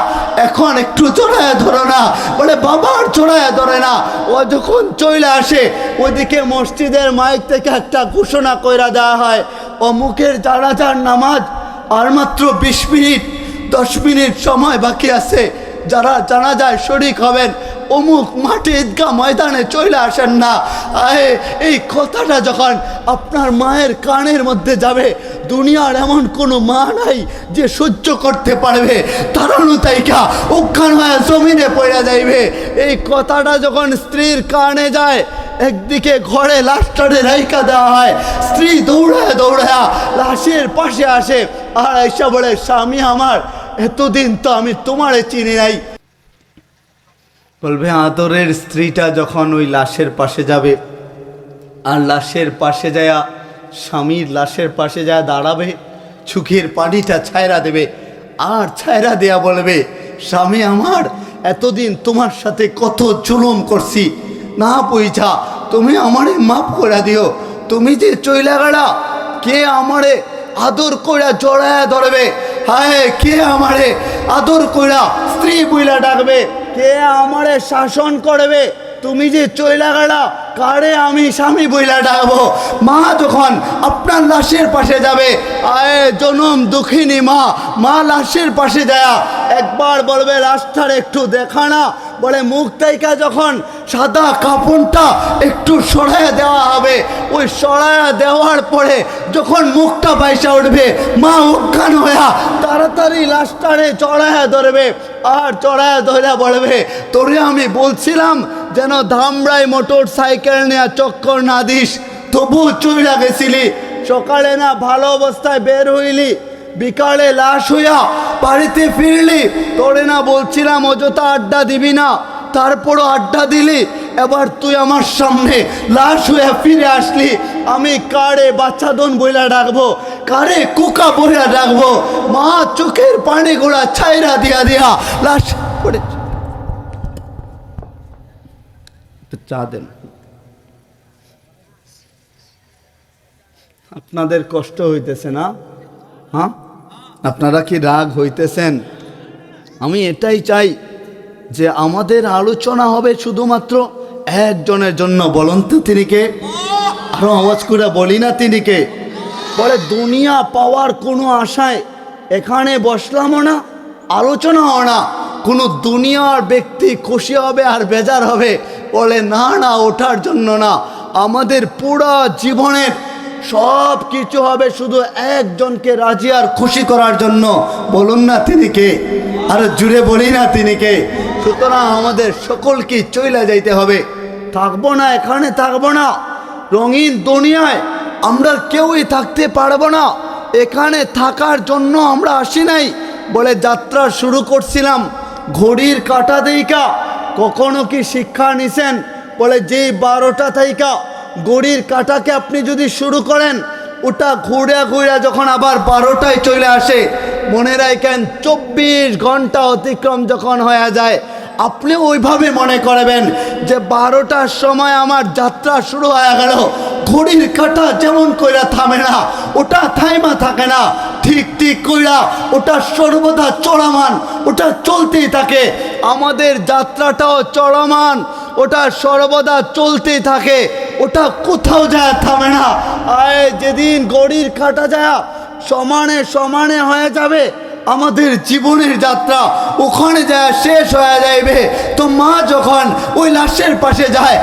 Speaker 1: এখন একটু জড়ায় ধরো না। বলে বাবার জড়ায় ধরে না। ও যখন চলে আসে ওইদিকে মসজিদের মাইক থেকে একটা ঘোষণা কইরা দেওয়া হয়, অমুকের জানাজার নামাজ আর মাত্র 20 মিনিট 10 মিনিট সময় বাকি আছে, যারা জানাজায় শরীক হবেন অমুক মাঠে ঈদগাহ ময়দানে চলে আসেন না। এই কথাটা যখন আপনার মায়ের কানের মধ্যে যাবে, দুনিয়ার এমন কোনো মা নাই যে সহ্য করতে পারবে, তারানো তাইকা অজ্ঞান হয়ে জমিনে পড়ে যাইবে। এই কথাটা যখন স্ত্রীর কানে যায়, একদিকে ঘরে লাশটারে রাইখা দেওয়া হয়, স্ত্রী দৌড়ায় দৌড়ায় লাশের পাশে আসে আর এসে বলে, স্বামী আমার, এতদিন তো আমি তোমারে চিনি নাই। বলবে আদরের স্ত্রীটা যখন ওই লাশের পাশে যাবে আর লাশের পাশে যায়, স্বামীর লাশের পাশে যায় দাঁড়াবে, চোখের পানিটা ছায়রা দেবে আর ছায়রা দেয়া বলবে, স্বামী আমার, এতদিন তোমার সাথে কত জুলুম করছি, না বুঝা তুমি আমারে মাফ করে দিও। তুমি যে চইলা গেলা, কে আমারে আদর কইরা জড়ায় ধরবে? হায়, কে আমারে আদর কইরা স্ত্রী বইলা ডাকবে? কে আমারে শাসন করবে? তুমি যে চইলা গেলা, কারে আমি স্বামী বইলা ডাকবো? মা যখন আপনার লাশের পাশে যাবে, আয় জনম দুঃখিনী মা, মা লাশের পাশে যায় একবার বলবে, লাশটার একটু দেখা না। বলে মুখ থেকে যখন সাদা কাপড়টা একটু সরাইয়া দেওয়া হবে, ওই সরাইয়া দেওয়ার পরে যখন মুখটা বাইসা উঠবে, মা অজ্ঞান হইয়া তাড়াতাড়ি লাশটারে চড়াইয়া ধরবে আর চড়াইয়া ধরে বলবে, তোরে আমি বলছিলাম যেন ধামরাই মোটর সাইকেল নিয়ে চক্কর না দিস, তবু চইলা গেছিলি। সকালে না ভালো অবস্থায় বের হইলি, বিকালে লাশ হইয়া বাড়িতে ফিরলি। তোরে না বলছিলাম অযথা আড্ডা দিবি না, তারপরও আড্ডা দিলি। এবার তুই আমার সামনে লাশ হইয়া ফিরে আসলি। আমি কারে বাচ্চাদন বইলা ডাকবো, কারে কুকা বইলা ডাকবো? মা চোখের পানি গোড়া ছাইরা দিয়া দিয়া লাশ পড়ে। চা দেন। আপনাদের কষ্ট হইতেছে না? হ্যাঁ, আপনারা কি রাগ হইতেছেন? আমি এটাই চাই যে আমাদের আলোচনা হবে শুধুমাত্র একজনের জন্য। বলুন তো তিনি কে? আরো আওয়াজ করে বলি না তিনি কে? বলে দুনিয়া পাওয়ার কোনো আশায় এখানে বসলামও না, আলোচনাও না। কোনো দুনিয়ার ব্যক্তি খুশি হবে আর বেজার হবে? বলে না না, ওঠার জন্য না। আমাদের পুরো জীবনের সব কিছু হবে শুধু একজনকে রাজি আর খুশি করার জন্য। বলুন না তিনি কে? আর জুড়ে বলি না তিনি কে? সুতরাং আমাদের সকলকে চইলা যাইতে হবে, থাকবো না, এখানে থাকবো না। রঙিন দুনিয়ায় আমরা কেউই থাকতে পারবো না, এখানে থাকার জন্য আমরা আসি নাই। বলে যাত্রা শুরু করছিলাম ঘড়ির কাঁটা দেইকা, কখনো কি শিক্ষা নিছেন? বলে যেই 12টা থাইকা ঘড়ির কাঁটাকে আপনি যদি শুরু করেন, ওটা ঘুরে ঘুরে যখন আবার 12টায় চলে আসে, মনে রাখেন 24 ঘন্টা অতিক্রম যখন হয়ে যায়, আপনি ওইভাবে মনে করবেন যে 12টার সময় আমার যাত্রা শুরু হয়ে গেল। ঘড়ির কাঁটা যেমন কইরা থামে না, ওটা থাইমা থাকে না, ঠিক ঠিক কইরা ওটা সর্বদা চলমান, ওটা চলতেই থাকে। আমাদের যাত্রাটাও চলমান, ওটা সর্বদা চলতেই থাকে, ওটা কোথাও যায় থামে না। আয় যেদিন ঘড়ির কাঁটা যায় সমানে সমানে হয়ে যাবে, আমাদের জীবনের যাত্রা ওখানে যায় শেষ হয়ে যাইবে। তো মা যখন ওই লাশের পাশে যায়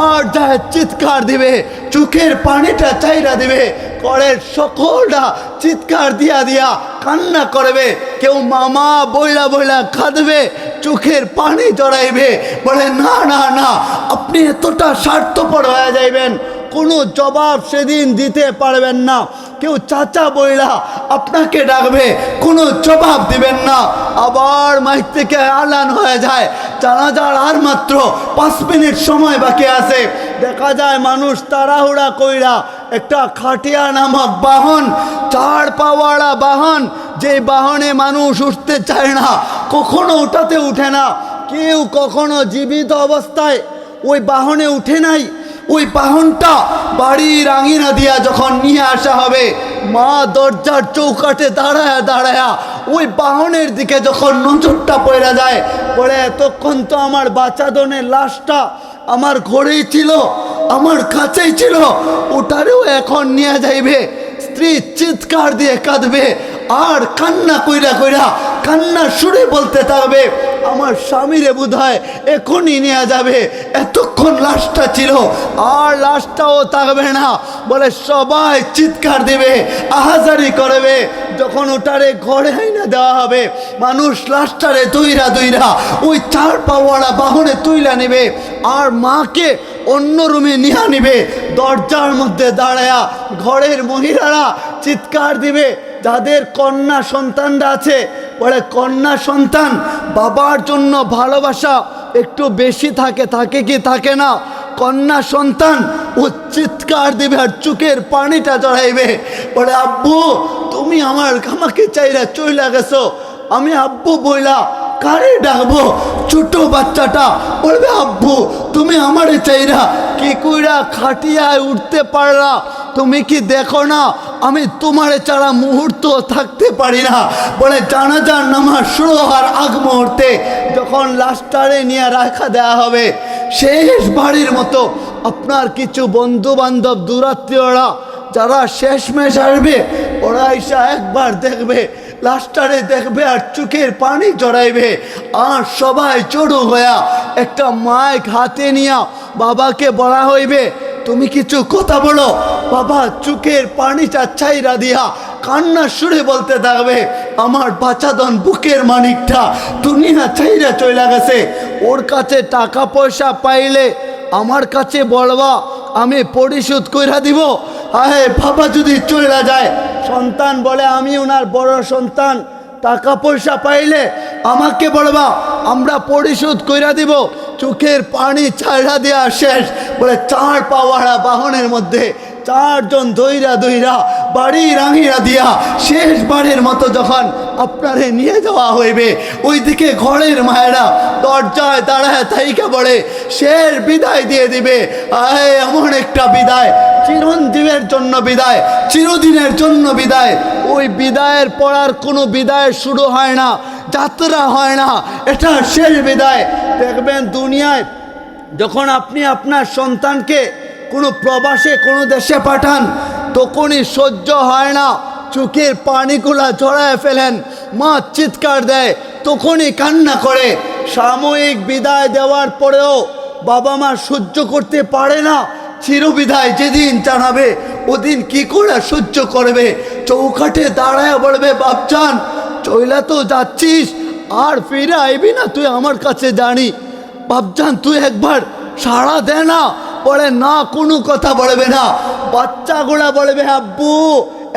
Speaker 1: আর যায় চিৎকার দিবে, চোখের পানিটা চাইরা দিবে, ঘরের সকলটা চিৎকার দিয়া দিয়া কান্না করবে। কেউ মামা বইলা বইলা কাঁদবে, চোখের পানি জড়াইবে। বলে না না না, আপনি এতটা স্বার্থপর হয়ে যাইবেন, কোনো জবাব সেদিন দিতে পারবেন না। কেউ চাচা বইলা আপনাকে ডাকবে, কোনো জবাব দিবেন না। আবার মাইক থেকে আলান হয়ে যায় জানাজার আর মাত্র 5 মিনিট সময় বাকি আছে। দেখা যায় মানুষ তাড়াহুড়া কইরা একটা খাটিয়া নামক বাহন, 4 পাওয়াড়া বাহন, যে বাহনে মানুষ উঠতে চায় না, কখনো ওটাতে উঠে না। কেউ কখনো জীবিত অবস্থায় ওই বাহনে উঠে নাই। ওই বাহনটা বাড়ির আঙিনা দিয়া যখন নিয়ে আসা হবে, মা দরজার চৌকাঠে দাঁড়ায়া দাঁড়ায়া ওই বাহনের দিকে যখন নজরটা পড়ে যায়, পরে এতক্ষণ তো আমার বাচ্চাদনের লাশটা আমার ঘরেই ছিল, আমার কাছেই ছিল, ওটারেও এখন নিয়ে যাইবে। স্ত্রী চিৎকার দিয়ে কাঁদবে আর কান্না কইরা কইরা কান্না সুরে বলতে থাকবে, আমার স্বামীরে বোধহয় এখনই নিয়ে যাবে, এতক্ষণ লাশটা ছিল আর লাশটাও থাকবে না। বলে সবাই চিৎকার দিবে, আহাজারি করবে। যখন ওটারে ঘরে আইনা দেওয়া হবে, মানুষ লাশটারে দইরা দইরা ওই 4 পাওয়াড়া বাহনে তুইলা নেবে আর মাকে অন্য রুমে নিয়ে নিবে। দরজার মধ্যে দাঁড়ায়া ঘরের মহিলারা চিৎকার দিবে, যাদের কন্যা সন্তানরা আছে, বলে কন্যা সন্তান বাবার জন্য ভালোবাসা একটু বেশি থাকে, থাকে কি থাকে না? কন্যা সন্তান ও চিৎকার দিবে আর চোখের পানিটা জড়াইবে, বলে আব্বু তুমি আমাকে চাইরা চইলা গেছো, আমি আব্বু বইলা কারে ডাকবো? ছোট বাচ্চাটা বলবে আব্বু তুমি আমারে চাইরা কি কইরা খাটিয়ায় উঠতে পারলা? তুমি কি দেখো না আমি তোমারে ছাড়া মুহূর্ত থাকতে পারি না? বলে জানাজার নামাজ শুরু হওয়ার আগ মুহূর্তে যখন লাশটারে নিয়ে রাখা দেওয়া হবে, শেষ বাড়ির মতো আপনার কিছু বন্ধু বান্ধব দূরাত্মীয়রা যারা শেষমেশ আসবে, ওরা এসে একবার দেখবে, লাশটারে দেখবে আর চোখের পানি জড়াইবে। আর সবাই চড়ু হইয়া একটা মাইক হাতে নিয়া বাবাকে বলা হইবে, তুমি কিছু কথা বলো। বাবা চোখের পানিটা ছাইরা দিয়া কান্না সুরে বলতে থাকবে, আমার বাচ্চাদন বুকের মানিকটা দুনিয়া ছাইরা চইলা গেছে, ওর কাছে টাকা পয়সা পাইলে আমার কাছে বলবা, আমি পরিশোধ কইরা দিব। আহে বাবা যদি চইলা যায়, সন্তান বলে আমি ওনার বড় সন্তান, টাকা পয়সা পাইলে আমাকে বলবা, আমরা পরিশোধ কইরা দিব। চোখের পানি ছাইড়া দেওয়া শেষ। বলে 4 পাওয়াড়া বাহনের মধ্যে 4 জন দইরা দইরা বাড়ি রাঙিয়া দিয়া শেষবারের মতো যখন আপনারে নিয়ে যাওয়া হইবে, ওইদিকে ঘরের মায়েরা দরজায় দাঁড়ায় থাইকা বলে শেষ বিদায় দিয়ে দিবে। আয় এমন একটা বিদায়, চিরঞ্জীবের জন্য বিদায়, চিরদিনের জন্য বিদায়। ওই বিদায়ের পর আর কোনো বিদায় শুরু হয় না, যাত্রা হয় না, এটা শেষ বিদায়। দেখবেন দুনিয়ায় যখন আপনি আপনার সন্তানকে কোনো প্রবাসে কোনো দেশে পাঠান, তখনই সহ্য হয় না, চোখের পানিগুলা ঝরায় ফেলেন, মা চিৎকার দেয়, তখনই কান্না করে। সাময়িক বিদায় দেওয়ার পরেও বাবা মা সহ্য করতে পারে না। চিরবিদায় যেদিন জানাবে, ওদিন কি করে সহ্য করবে? চৌকাঠে দাঁড়ায় বলবে, বাপজান চইলা তো যাচ্ছিস, আর ফিরে আইবি না তুই আমার কাছে জানি, বাপজান তুই একবার সাড়া দে না। বলে না, কোনো কথা বলবে না। বাচ্চাগুলা বলবে, আব্বু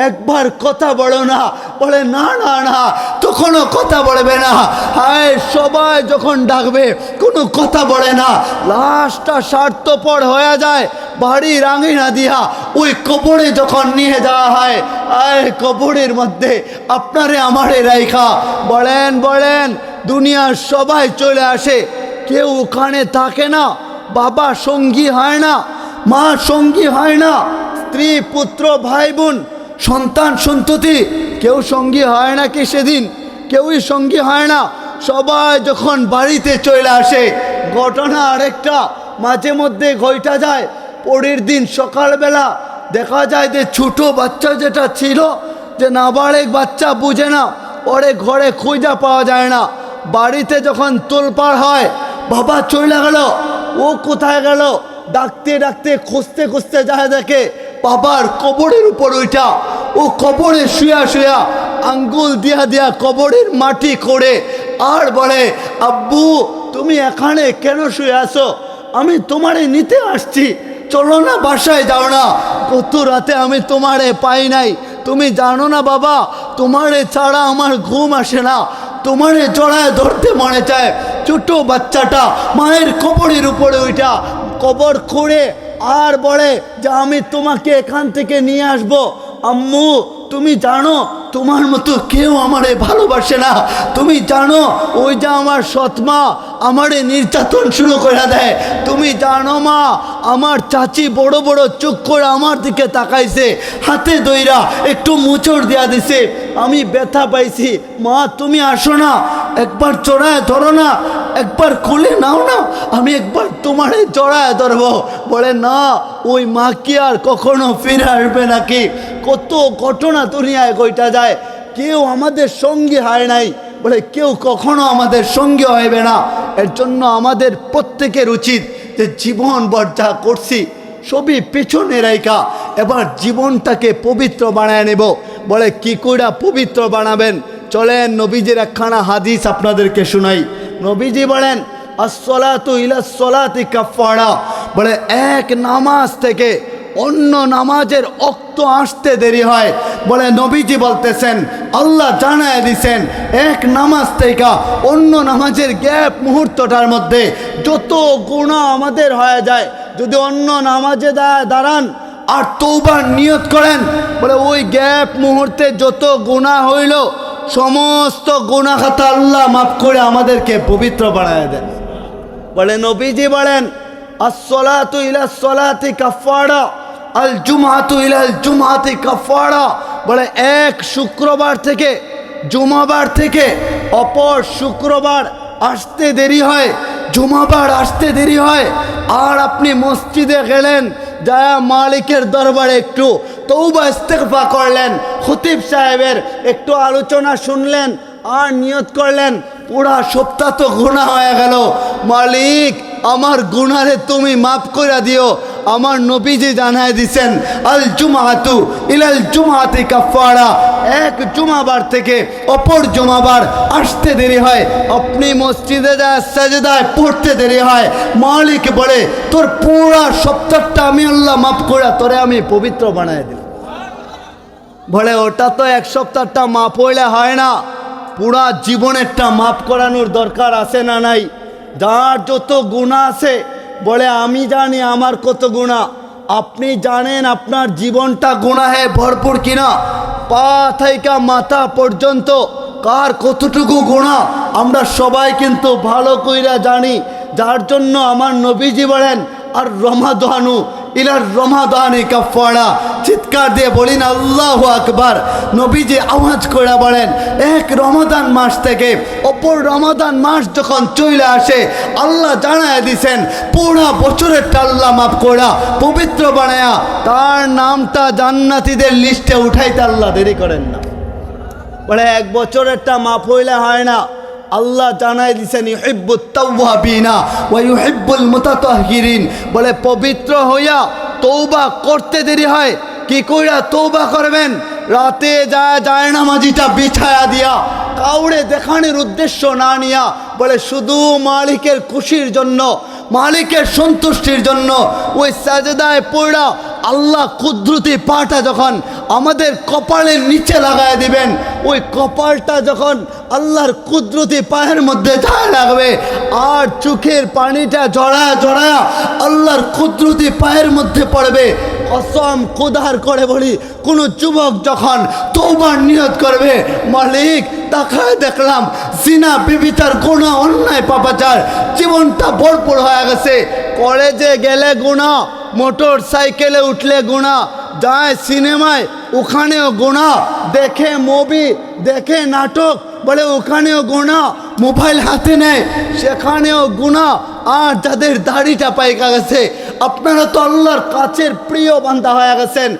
Speaker 1: একবার কথা বলো না। বলে না না না, তখনও কথা বলবে না। হায় সবাই যখন ডাকবে কোনো কথা বলে না। লাশটা স্বার্থপর হয়ে যায়, বাড়ি রাঙিনা দিয়া ওই কবরে যখন নিয়ে যাওয়া হয়, আয় কবরের মধ্যে আপনারে আমারে রাইখা বলেন বলেন দুনিয়ার সবাই চলে আসে, কেউ ওখানে থাকে না। বাবা সঙ্গী হয় না, মা সঙ্গী হয় না, স্ত্রী পুত্র ভাই বোন সন্তান সন্ততি কেউ সঙ্গী হয় না কি সেদিন? কেউই সঙ্গী হয় না। সবাই যখন বাড়িতে চলে আসে, ঘটনা আরেকটা মাঝে মধ্যে ঘইটা যায়। পরের দিন সকালবেলা দেখা যায় যে ছোট বাচ্চা যেটা ছিল, যে নাবালেগ বাচ্চা বুঝে না, ওরে ঘরে খুঁজা পাওয়া যায় না। বাড়িতে যখন তোলপাড় হয়, বাবা চলে গেল, ও কোথায় গেল, ডাকতে ডাকতে খুঁজতে খুঁজতে যায়, দেখে বাবার কবরের উপর ওইটা। ও কবরে শুয়া শুয়া আঙ্গুল দিয়া দিয়া কবরের মাটি করে আর বলে, আব্বু তুমি এখানে কেন শুয়ে আছো? আমি তোমারে নিতে আসছি, চলো না বাসায় যাও না। কত রাতে আমি তোমারে পাই নাই, তুমি জানো না বাবা, তোমারে ছাড়া আমার ঘুম আসে না, তোমারে জড়ায় ধরতে মনে চায়। ছোট বাচ্চাটা মায়ের কবরের উপরে ওইটা কবর খুঁড়ে আর বলে যে আমি তোমাকে এখান থেকে নিয়ে আসবো। আম্মু তুমি জানো তোমার মতো কেউ আমারে ভালোবাসে না। তুমি জানো ওই যে আমার সৎমা আমারে নির্যাতন শুরু করে দেয়। তুমি জানো মা আমার চাচি বড় বড় চোখ করে আমার দিকে তাকাইছে, হাতে দইরা একটু মুচড় দেয়া দিছে, আমি ব্যথা পাইছি। মা তুমি আসো না, একবার জড়ায় ধরো না, একবার খুলে নাও না, আমি একবার তোমারে জড়ায় ধরবো। বলে না, ওই মা কি আর কখনো ফিরে আসবে নাকি? কত ঘটনা দুনিয়ায় কইটা যায়, কেউ আমাদের সঙ্গে হয় নাই, বলে কেউ কখনো আমাদের সঙ্গে হইবে না। এর জন্য আমাদের প্রত্যেকের উচিত যে জীবন যা করছি সবই পেছনে রাইখা এবার জীবনটাকে পবিত্র বানায় নেব। বলে কি কইরা পবিত্র বানাবেন? চলেন নবীজির একখানা হাদিস আপনাদেরকে শুনাই। নবীজি বলেন আসসালাতু ইলাস সালাতি কাফারা। বলে এক নামাজ থেকে অন্য নামাজের অক্ত আসতে দেরি হয়। বলে নবীজি বলতেছেন আল্লাহ জানায় দিছেন এক নামাজ থেকে অন্য নামাজের গ্যাপ মুহূর্তটার মধ্যে যত গুনাহ আমাদের হয়ে যায়, যদি অন্য নামাজে দাঁড়ান আর তওবার নিয়ত করেন, বলে ওই গ্যাপ মুহূর্তে যত গুনাহ হইল সমস্ত গুনাহ খাতা আল্লাহ মাফ করে আমাদেরকে পবিত্র বানায় দেন। বলে নবীজি বলেন আসসালাতু ইলাস সালাতি কাফারা আল জুমআতু ইলাল জুমআতি কাফারা। বলে এক শুক্রবার থেকে জুমাবার থেকে অপর শুক্রবার আসতে দেরি হয়, জুমাবার আসতে দেরি হয়, আর আপনি মসজিদে গেলেন, যায় মালিকের দরবারে একটু তওবা ইস্তেগফার করলেন, খতিব সাহেবের একটু আলোচনা শুনলেন আর নিয়ত করলেন, পুরা সপ্তাহ তো গুনাহ হয়ে গেল, মালিক আমার গুনাহে তুমি মাফ করে দিও। আমার নবীজি জানায় দিছেন আল জুমআতু ইলাল জুমআতি কাফারা। এক জুমাবার থেকে অপর জুমাবার আসতে দেরি হয়, আপনি মসজিদে যায় সাজদায় পড়তে দেরি হয়, মালিক বলে তোর পুরা সপ্তাহটা আমি আল্লাহ মাফ করে তোরে আমি পবিত্র বানায় দিলাম। বলে ওটা তো এক সপ্তাহটা মাফ হইলে হয় না, পুরা জীবনেরটা মাফ করানোর দরকার আছে না নাই? যার যত গুনাহ আছে, বলে আমি জানি আমার কত গুনাহ, আপনি জানেন আপনার জীবনটা গুনাহে ভরপুর কিনা, পা থেকে মাথা পর্যন্ত কার কতটুকু গুনাহ আমরা সবাই কিন্তু ভালো কইরা জানি। যার জন্য আমার নবীজি বলেন আর রমাদানু ইলার রমাদানি কাফারা। চিৎকার দিয়ে বলিন আল্লাহু আকবার। নবীজি আওয়াজ করে বলেন এক রমাদান মাস থেকে অপর রমাদান মাস যখন চলে আসে, আল্লাহ জানায় দিছেন পুরা বছরের আল্লাহ মাফ করা পবিত্র বানায়া তার নামটা জান্নাতীদের লিস্টে উঠাইতে আল্লাহ দেরি করেন না। বলে এক বছরেরটা মাফ হইলে হয় না, আল্লাহ জানায় দিছেন ইউহিব্বুত তাওয়াবিনা ওয়া ইউহিব্বুল মুতাতাহহিরিন। বলে পবিত্র হইয়া তওবা করতে দেরি হয়, কি কইরা তওবা করবেন? রাতে যায় নামাজিটা বিছায়া দিয়া, কাউরে দেখানোর উদ্দেশ্য না নিয়া, বলে শুধু মালিকের খুশির জন্য, মালিকের সন্তুষ্টির জন্য ওই সাজদায় পড়া আল্লাহ কুদরতি পাটা যখন আমাদের কপালের নিচে লাগায় দিবেন, ওই কপালটা যখন আল্লাহর কুদরতি পায়ের মধ্যে যায় লাগবে আর চোখের পানিটা জড়ায় জড়ায় আল্লাহর কুদরতি পায়ের মধ্যে পড়বে। কসম খুদার করে বলি, কোন যুবক যখন তওবার নিয়ত করবে, মালিক তাকায় দেখলাম জিনা বিবিচার গুনাহ অন্যায় পাপাচার জীবনটা ভরপুর হয়ে গেছে, কলেজে গেলে গুনাহ, মোটর সাইকেলে উঠলে গুনাহ, যায় সিনেমায় ওখানেও গুনাহ, দেখে মুভি দেখে নাটক, বলে ওখানেও গুনাহ, মোবাইল হাতে নেয় সেখানেও গুনাহ। আর যাদের দাড়িটা পাইকা গেছে, আপনারা তো আল্লাহর কাছের প্রিয় বান্দা হয়ে গেছেন,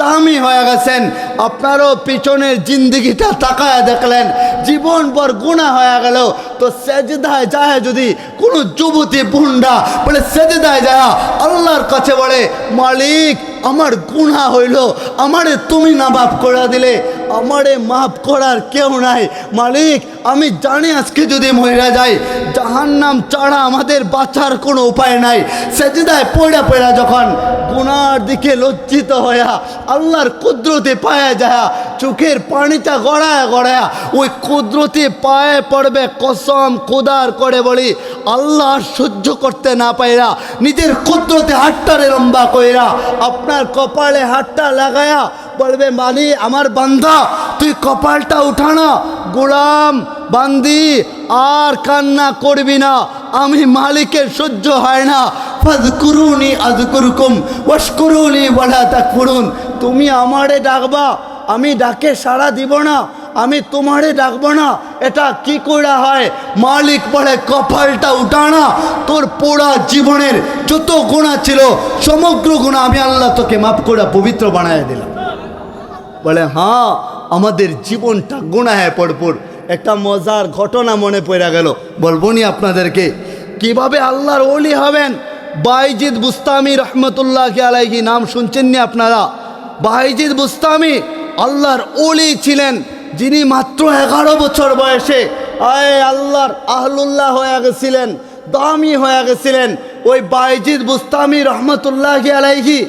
Speaker 1: দামি হয়ে গেছেন, আপনারও পিছনের জিন্দিগিটা তাকায় দেখলেন জীবনভর গুনাহ হয়ে গেল, তো সেজদায় যায় যদি কোনো যুবতী বুন্ডা বলে সেজদায় যায় আল্লাহর কাছে বলে মালিক আমার গুনাহ হইল, আমারে তুমি না মাফ করে দিলে, আমারে মাফ করার কেউ নাই, মালিক আমি জানি আজকে যদি মরে যাই জাহান্নাম ছাড়া আমাদের বাঁচার কোনো উপায় নাই। সেজদায় পড়া পড়া যখন গুনার দিকে লজ্জিত হয়ে কইরা আল্লাহর কুদরতে পায়া যায় চোখের পানিটা গড়ায়া গড়ায়া ওই কুদরতে পায়ে পড়বে। কসম খোদার করে বলি, আল্লাহ সহ্য করতে না পাইরা নিজের কুদরতে হাতটারে লম্বা কইরা আপনার কপালে হাতটা লাগায়া বলবে, মালি আমার বান্দা তুই কপালটা উঠানা, গোলাম বান্দি আর কান্না করবি না, আমি মালিকের সহ্য হয় না। ফাযকুরুনি আযকুরকুম ওয়াশকুরুনি ওয়ালা তাকফুরুন। তুমি আমারে ডাকবা, আমি ডাকে সাড়া দিব না, আমি তোমারে ডাকবো না, এটা কি কইরা হয়? মালিক বলে কপালটা উঠানা, তোর পুরা জীবনের যত গুনাহ ছিল সমগ্র গুনাহ আমি আল্লাহ তোকে মাফ করে পবিত্র বানায় দিলাম। বলে হ্যাঁ, আমাদের জীবনটা গুনাহে ভরপুর। একটা মজার ঘটনা মনে পড়ে গেল, বলবো নি আপনাদেরকে। কিভাবে আল্লাহর ওলি হবেন? বাইজিদ বুস্তামি রহমতুল্লাহ আলাইহি নাম শুনছেন নি আপনারা? বাইজিদ বুস্তামি আল্লাহর ওলি ছিলেন, যিনি মাত্র 11 বছর বয়সে আল্লাহর আহলুল্লাহ হয়ে গেছিলেন, দামি হয়ে গেছিলেন। ওই বাইজিদ বুস্তামি রহমতুল্লাহ আলাইহি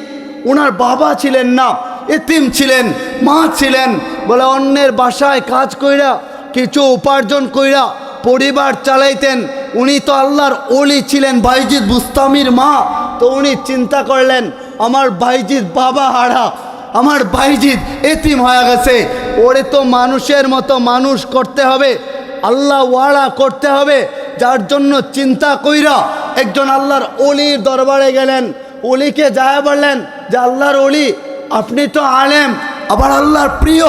Speaker 1: ওনার বাবা ছিলেন না, এতিম ছিলেন, মা ছিলেন। বলে অন্যের বাসায় কাজ কইরা কিছু উপার্জন কইরা পরিবার চালাইতেন। উনি তো আল্লাহর ওলি ছিলেন, বাইজিদ বুস্তামির মা। তো উনি চিন্তা করলেন, আমার বাইজিদ বাবা হারা, আমার বাইজিদ এতিম হয়ে গেছে, ওরে তো মানুষের মতো মানুষ করতে হবে, আল্লাহ ওয়ালা করতে হবে। যার জন্য চিন্তা কইরা একজন আল্লাহর ওলির দরবারে গেলেন। ওলিকে যায় বললেন যে, আল্লাহর ওলি আপনি তো আলেম, আবার আল্লাহর প্রিয়,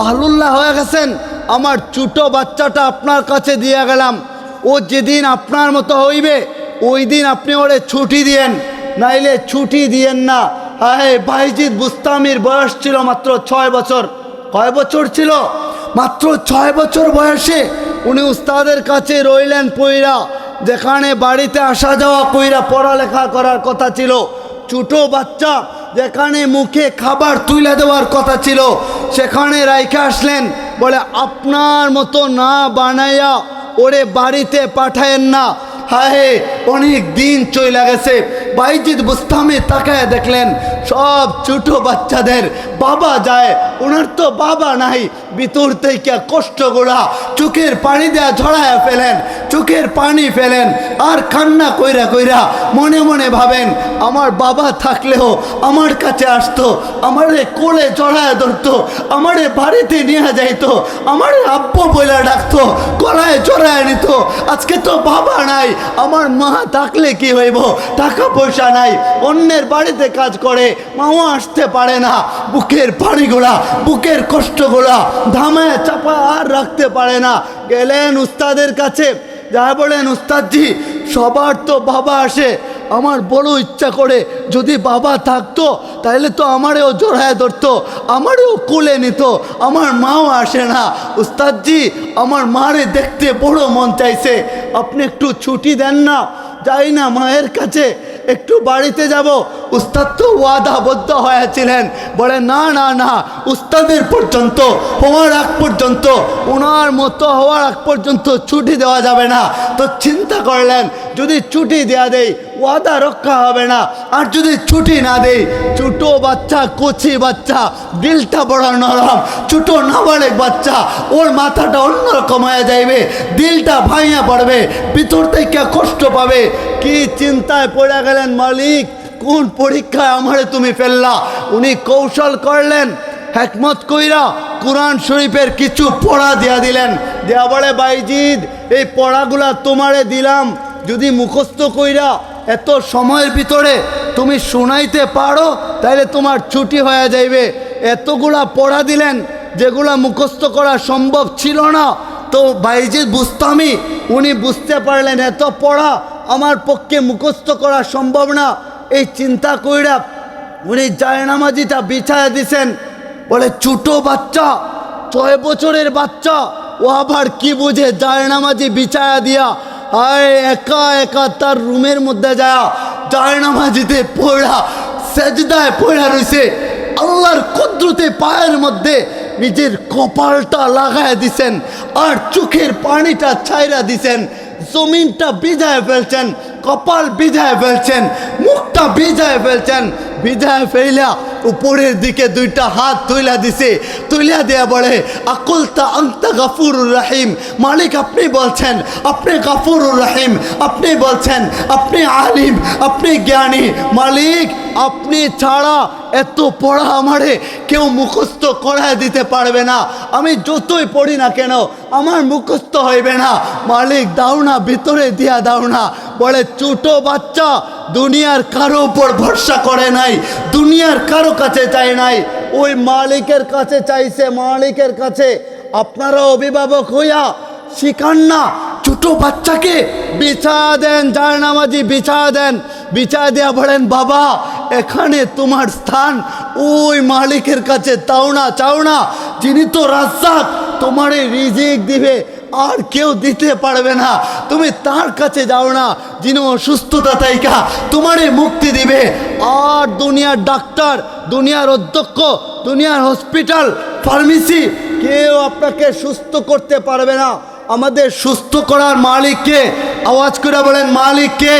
Speaker 1: আহলুল্লাহ হয়ে গেছেন, আমার ছোটো বাচ্চাটা আপনার কাছে দিয়ে গেলাম, ও যেদিন আপনার মতো হইবে ওই দিন আপনি ওরে ছুটি দিয়েন, নাইলে ছুটি দিয়েন না। বাইজিদ বুস্তামির বয়স ছিল মাত্র 6 বছর। কয় বছর ছিল? মাত্র 6 বছর বয়সে উনি উস্তাদের কাছে রইলেন পইরা, যেখানে বাড়িতে আসা যাওয়া কইরা পড়ালেখা করার কথা ছিল। ছোটো বাচ্চা যেখানে মুখে খাবার তুলে দেওয়ার কথা ছিল সেখানে রাইখা আসলেন। বলে আপনার মতো না বানাইয়া ওরে বাড়িতে পাঠায়েন না। হায়, অনেক দিন চলে গেছে। বাইজিদ বুস্তামি তাকায় দেখলেন সব ছোট বাচ্চাদের বাবা যায়, ওনার তো বাবা নাই। ভিতর থেকে কষ্টগুলা চোখের পানি দেয়া ঝরায়া ফেলেন, চোখের পানি ফেলেন আর কান্না কইরা কইরা মনে মনে ভাবেন, আমার বাবা থাকলেও আমার কাছে আসতো, আমারে কোলে জড়ায় ধরতো, আমারে বাড়িতে নিয়ে যাইতো, আমারে আব্বু বইলা ডাকতো, গলায় জড়ায় নিত। আজকে তো বাবা নাই, আমার মা থাকলে কি হইব? টাকা পয়সা নাই, অন্যের বাড়িতে কাজ করে, মাও আসতে পারে না। বুকের পানিগুলা, বুকের কষ্টগুলা ধামায় চাপা আর রাখতে পারে না। গেলেন উস্তাদের কাছে, যা বলেন, উস্তাদজি সবার তো বাবা আসে, আমার বড় ইচ্ছা করে যদি বাবা থাকতো তাহলে তো আমারেও জড়ায় ধরতো, আমারেও কোলে নিত, আমার মাও আসে না। উস্তাদজি আমার মারে দেখতে বড় মন চাইছে, আপনি একটু ছুটি দেন না, যাই না মায়ের কাছে, একটু বাড়িতে যাব। উস্তাদ তো ওয়াদাবদ্ধ হয়েছিলেন, বলে না না না, উস্তাদের পর্যন্ত হওয়ার আগ পর্যন্ত, ওনার মতো হওয়ার আগ পর্যন্ত ছুটি দেওয়া যাবে না। তো চিন্তা করলেন, যদি ছুটি দেওয়া দেয় ওয়াদা রক্ষা হবে না, আর যদি ছুটি না দেয়, ছোটো বাচ্চা, কচি বাচ্চা, দিলটা বড় নরম, ছোটো নাবালেক বাচ্চা, ওর মাথাটা অন্যরকম হয়ে যাইবে, দিলটা ভাইয়া পড়বে, ভিতর থেকে কষ্ট পাবে। কি চিন্তায় পড়ে গেলেন, মালিক কোন পরীক্ষায় আমারে তুমি ফেললা? উনি কৌশল করলেন, হেকমত কইরা কোরআন শরীফের কিছু পড়া দিয়া দিলেন। দেয়া বলে, বাইজিদ এই পড়াগুলা তোমারে দিলাম, যদি মুখস্থ কইরা এত সময়ের ভিতরে তুমি শোনাইতে পারো তাহলে তোমার ছুটি হয়ে যাইবে। এতগুলা পড়া দিলেন যেগুলা মুখস্থ করা সম্ভব ছিল না। তো বাইজিদ বুস্তামি উনি বুঝতে পারলেন এত পড়া আমার পক্ষে মুখস্থ করা সম্ভব না। এই চিন্তা কইরা উনি জায়নামাজিটা বিছায়া দিছেন। বলে ছোটো বাচ্চা, 6 বছরের বাচ্চা, ও আবার কি বুঝে জায়নামাজি বিছায়া দিয়া একা একা তার রুমের মধ্যে যায় জায়নামাজিতে পড়া, সেজদায় পড়া রয়েছে। আল্লাহর কুদরতে পায়ের মধ্যে নিজের কপালটা লাগায় দিছেন আর চোখের পানিটা ছাইরা দিছেন। জমিনটা ভিজায় ফেলছেন, কপাল ভিজায় ফেলছেন, মুখটা ভিজায় ফেলছেন। ভিজায় ফেলা উপরের দিকে দুইটা হাত তুইলা দিছে, তুইলা দেয়া বলে আকুলতা আনতা গাফুরুর রহিম, মালিক আপনি বলছেন আপনি গাফুরুর রহিম, আপনি বলছেন আপনি আলিম, আপনি জ্ঞানী, মালিক আপনি ছাড়া এত পড়া আমারে কেউ মুখস্থ করায় দিতে পারবে না, আমি যতই পড়ি না কেন আমার মুখস্থ হইবে না, মালিক দাও না, ভিতরে দিয়া দাও না। বলে ছোট বাচ্চা দুনিয়ার কারো উপর ভরসা করে নাই, দুনিয়ার কারো কাছে চায় নাই, ওই মালিকের কাছে চাইছে, মালিকের কাছে। আপনারা অভিভাবক হইয়া শিখান না ছোট বাচ্চাকে, বিছা দেন, জায়নামাজি বিছা দেন, বিছা দেয়া বলেন বাবা এখানে তোমার স্থান, ওই মালিকের কাছে চাও না, চাও না, যিনি তো রাজ্জাক তোমারে রিজিক দিবে, আর কেউ দিতে পারবে না, তুমি তার কাছে যাও না, যিনি অসুস্থতা তাইকা তোমারে মুক্তি দিবে। আর দুনিয়ার ডাক্তার, দুনিয়ার অধ্যক্ষ, দুনিয়ার হসপিটাল, ফার্মেসি কেউ আপনাকে সুস্থ করতে পারবে না। আমাদের সুস্থ করার মালিককে, আওয়াজ করে বলেন মালিককে,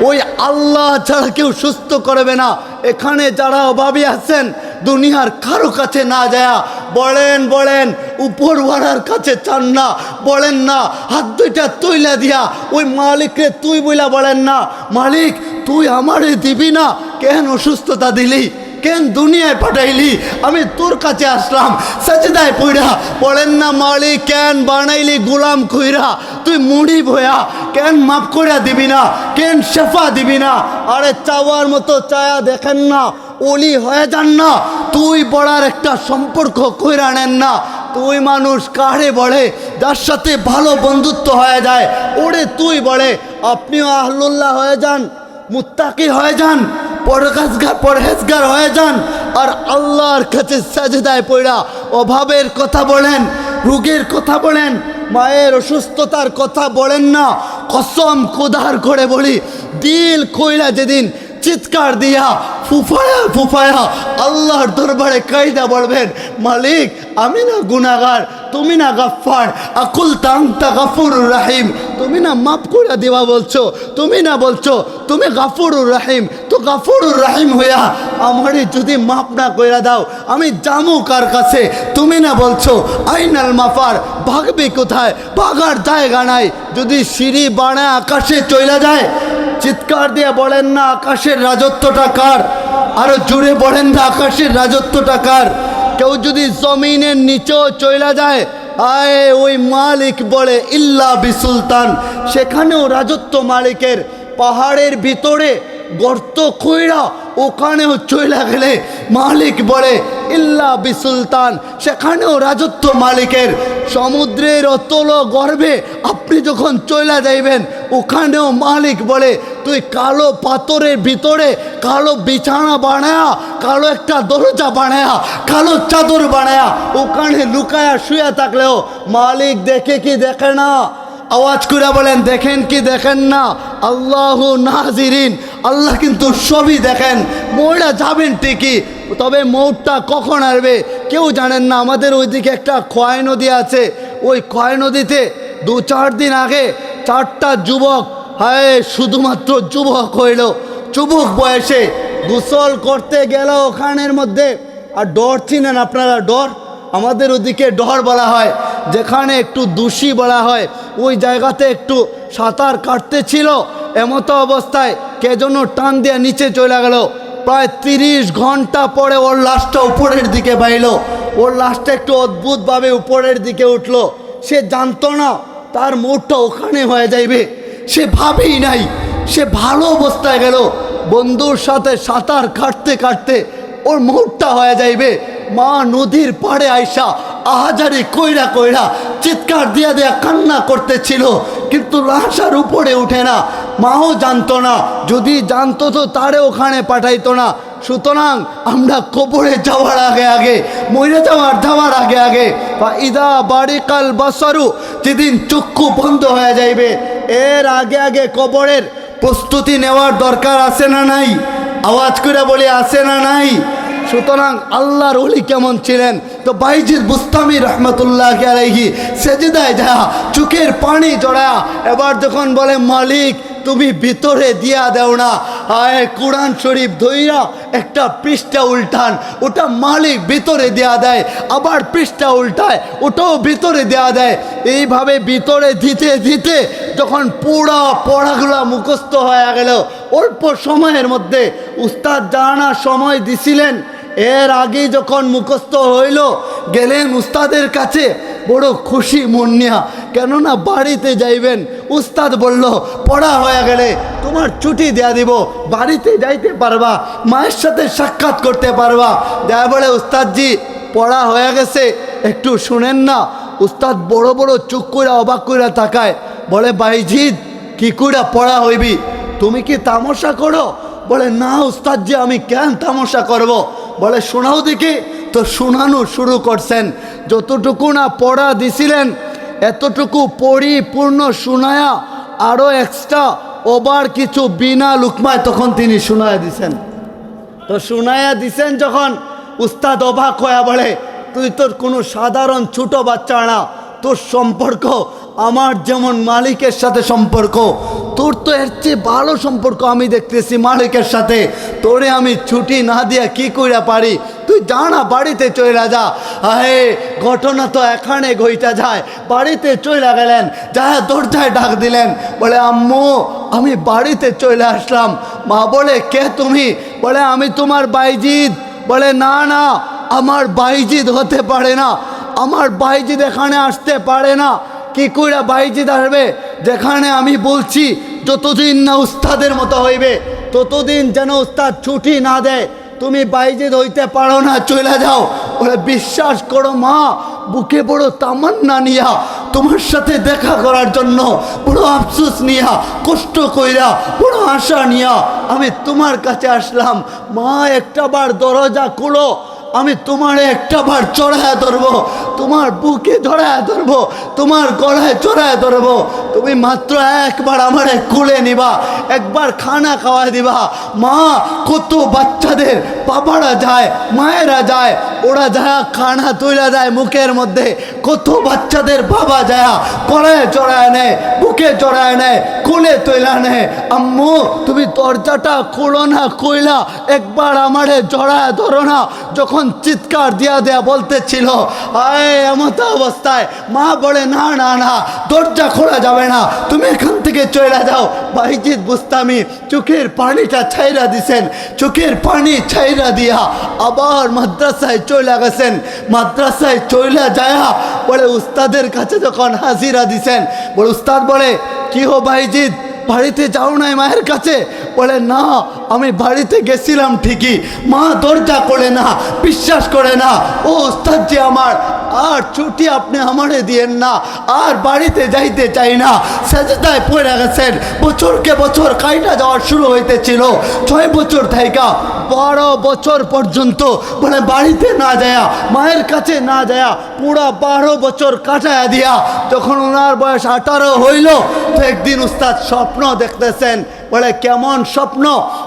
Speaker 1: ওই আল্লাহ ছাড়া কেউ সুস্থ করবে না। এখানে যারা অভাবী আছেন দুনিয়ার কারো কাছে না যায় বলেন, বলেন উপরওয়ালার কাছে চান না, বলেন না হাত দুইটা তুইলা দিয়া ওই মালিককে তুই বইলা বলেন না মালিক তুই আমারে দিবি না, কেন অসুস্থতা দিলি, কেন দুনিয়ায় পাঠাইলি, আমি তোর কাছে আসলাম সাজদায় পড়া, বলেন না মালিক কেন বানাইলি গোলাম কইরা, তুই মুড়ি ভয়া কেন মাফ করে দিবি না, কেন শেফা দিবি না। আরে চাওয়ার মতো চায়া দেখেন না, ওলি হয়ে যান না, তুই বড়ার একটা সম্পর্ক কইরা নেন না। তুই মানুষ কারে বলে যার সাথে ভালো বন্ধুত্ব হয়ে যায়, ওরে তুই বলে। আপনিও আহলুল্লাহ হয়ে যান, মুত্তাকি হয়ে যান, পরহেজগার হয়ে যান, আর আল্লাহর কাছে সাজদায় পড়া অভাবের কথা বলেন, রোগের কথা বলেন, মায়ের অসুস্থতার কথা বলেন না। কসম খোদার করে বলি, দিল কইলা যেদিন চিৎকার দিয়া ফুফায়া ফুফায়া আল্লাহর দরবারে কায়দা বলবেন মালিক আমি না গুনাহগার, তুমি না গাফফার, আকুল তাংতা গাফুরুর রহিম, তুমি না মাফ করে দেওয়া বলছো, তুমি না বলছো তুমি গাফুরুর রহিম, তো গাফুরুর রহিম হইয়া আমারে যদি মাফ না কইরা দাও আমি জামু কার কাছে, তুমি না বলছো আইনাল মাফার, ভাগবে কোথায়, ভাগার জায়গা নাই, যদি সিঁড়ি বানায় আকাশে চইলা যায় চিৎকার দিয়ে বলেন না আকাশের রাজত্বটা কার, আরো জোরে বলেন না আকাশের রাজত্বটা কার। কেউ যদি জমিনের নিচেও চইলা যায় আয় ওই মালিক বলে ইল্লা বিসুলতান, সেখানেও রাজত্ব মালিকের। পাহাড়ের ভিতরে গর্ত কইরা ওখানেও চইলা গেলে মালিক বলে ইল্লা বিসুলতান, সেখানেও রাজত্ব মালিকের। সমুদ্রের অতল গর্ভে আপনি যখন চইলা যাইবেন ওখানেও মালিক বলে তুই কালো পাথরের ভিতরে কালো বিছানা বানায়া, কালো একটা দরজা বানায়া, কালো চাদর বানায়া ওখানে লুকায়া শুয়ে থাকলেও মালিক দেখে কি দেখে না? আওয়াজ করে বলেন দেখেন কি দেখেন না? আল্লাহ নাজিরিন, আল্লাহ কিন্তু সবই দেখেন। মৌড়া যাবেন ঠিকই, তবে মৌটটা কখন আসবে কেউ জানেন না। আমাদের ওইদিকে একটা খোয়াই নদী আছে, ওই খোয়াই নদীতে 2-4 দিন আগে 4টা যুবক, হায় শুধুমাত্র যুবক হইল, যুবক বয়সে গোসল করতে গেল ওখানের মধ্যে। আর ডর চিনেন আপনারা? ডর আমাদের ওদিকে ডর বলা হয়, যেখানে একটু দোষী বলা হয়, ওই জায়গাতে একটু সাঁতার কাটতে ছিল, এমতো অবস্থায় কে যেন টান দিয়ে নিচে চলে গেল। প্রায় 30 ঘন্টা পরে ওর লাশটা উপরের দিকে বাইল, ওর লাশটা একটু অদ্ভুতভাবে উপরের দিকে উঠলো। সে জানতো না তার মৌটটা ওখানে হয়ে যাইবে, সে ভাবেই নাই। সে ভালো অবস্থায় গেল, বন্ধুর সাথে সাঁতার কাটতে কাটতে ওর মৌটটা হয়ে যাইবে। মা নদীর পাড়ে আইসা আহাজারি কইরা কইরা চিৎকার দিয়া দিয়া কান্না করতেছিল, কিন্তু লাশ আর উপরে উঠে না। মাও জানতো না, যদি জানতো তো তারে ওখানে পাঠাইতো না। সুতরাং আমরা কবরে যাওয়ার আগে আগে, মরে যাওয়ার আগে আগে, বা ইদা বারিকাল বাসারু, যেদিন চক্ষু বন্ধ হয়ে যাইবে এর আগে আগে কবরের প্রস্তুতি নেওয়ার দরকার আছে না নাই? আওয়াজ করে বলি আছে না নাই? সুতরাং আল্লাহর ওলি কেমন ছিলেন? তো বাইজিদ বুস্তামি রহমতুল্লাহ আলাইহি সেজদায় যা চোখের পানি জড়া, এবার যখন বলে মালিক তুমি ভিতরে দিয়া দেও না। আয় কোরআন শরীফ ধইরা একটা পৃষ্ঠা উল্টান, ওটা মালিক ভিতরে দেয়া দেয়, আবার পৃষ্ঠা উল্টায়, ওটাও ভিতরে দেয়া দেয়। এইভাবে ভিতরে দিতে দিতে যখন পুরা পড়াগুলা মুখস্থ হয়ে গেল, অল্প সময়ের মধ্যে উস্তাদ জানা সময় দিছিলেন, এর আগে যখন মুখস্থ হইল গেলেন উস্তাদের কাছে বড় খুশি মন নিয়া, কেননা বাড়িতে যাইবেন। উস্তাদ বলল পড়া হয়ে গেলে তোমার ছুটি দেয়া দিব, বাড়িতে যাইতে পারবা, মায়ের সাথে সাক্ষাৎ করতে পারবা। দেয়া বলে উস্তাদজি পড়া হয়ে গেছে, একটু শুনেন না। উস্তাদ বড় বড় চুপ কইরা অবাক কইরা তাকায়, বলে বাইজিদ কি কইরা পড়া হইবি, তুমি কি তামাশা করো? বলে না উস্তাদজি আমি কেন তামাশা করব? বলে শোনাও দেখি। তো শোনানো শুরু করছেন, যতটুকু না পড়া দিছিলেন এতটুকু পরিপূর্ণ শোনায়া আরও এক্সট্রা ওভার কিছু বিনা লুকমায় তখন তিনি শোনায়া দিছেন। তো শোনায়া দিছেন যখন, উস্তাদ অবাক হয়ে বলে তুই তোর কোনো সাধারণ ছোট বাচ্চা না, তোর সম্পর্ক আমার যেমন মালিকের সাথে সম্পর্ক, তোর তো এর চেয়ে ভালো সম্পর্ক আমি দেখতেছি মালিকের সাথে। তোরে আমি ছুটি না দিয়া কি কইরা পারি, তুই যা না বাড়িতে চইলা যা। আহে ঘটনা তো এখানে ঘইটা যায়। বাড়িতে চইলা গেলেন, যা দরজায় ডাক দিলেন, বলে আম্মু আমি বাড়িতে চলে আসলাম। মা বলে কে তুমি? বলে আমি তোমার বাইজিদ। বলে না না আমার বাইজিদ হতে পারে না, আমার বাইজিদ এখানে আসতে পারে না। কি কইরা বাইজিদ আসবে? যেখানে আমি বলছি যতদিন না উস্তাদের মতো হইবে ততদিন যেন উস্তাদ ছুটি না দেয়, তুমি বাইজিদ হইতে পারো না, চলে যাও। বলে বিশ্বাস করো মা, বুকে বড় তামান্না নিয়া তোমার সাথে দেখা করার জন্য, বড় আফসোস নিয়া, কষ্ট কইরা, বড় আশা নিয়া আমি তোমার কাছে আসলাম। মা একটা বার দরজা খুলো, আমি তোমারে একটা বার চড়ায়া ধরবো, তোমার বুকে ধরায়া ধরবো, তোমার গলায় চড়ায়া ধরবো। তুমি মাত্র একবার আমারে কুলে নিবা, একবার খানা খাওয়া দিবা। মা কত বাচ্চাদের বাবারা যায়, মায়েরা যায়, ওরা যায় খানা তুলে যায় মুখের মধ্যে, কত বাচ্চাদের বাবা যায় গলায় চড়ায় নেয়, বুকে চড়ায় নেয়, কুলে তুলে নেয়। আম্মু তুমি দরজাটা খুলো না, কইলা একবার আমারে জড়ায় ধরো না। যখন চিৎকার দিয়া দেয়া বলতেছিল, আয় এমত অবস্থায় মা বলে না না না দরজা খোলা যাবে না, তুমি এখান থেকে চলে যাও। বাইজিদ বুস্তামি চোখের পানিটা ছাইরা দিছেন, চোখের পানি ছাইরা দিয়া আবার মাদ্রাসায় চলে গেছেন। মাদ্রাসায় চলে যায় বলে উস্তাদের কাছে যখন হাজিরা দিছেন, বলে উস্তাদ বলে কি হো বাইজিদ বাড়িতে যাও নাই মায়ের কাছে? বলে না আমি বাড়িতে গেছিলাম ঠিকই, মা দরজা করে না, বিশ্বাস করে না। ও উস্তাদজি আমার আর ছুটি আপনি আমারে দিয়েন না, আর বাড়িতে যাইতে চাই না। সেজদায় পড়ে গেছেন, বছরকে বছর কাইটা যাওয়ার শুরু হইতেছিল, 6 বছর থেকে 12 বছর পর্যন্ত বলে বাড়িতে না যায়া, মায়ের কাছে না যায়া পুরা 12 বছর কাটায়া দিয়া যখন ওনার বয়স 18 হইল, তো একদিন উস্তাদ স্বপ্ন দেখতেছেন। বলে কেমন স্বপ্ন?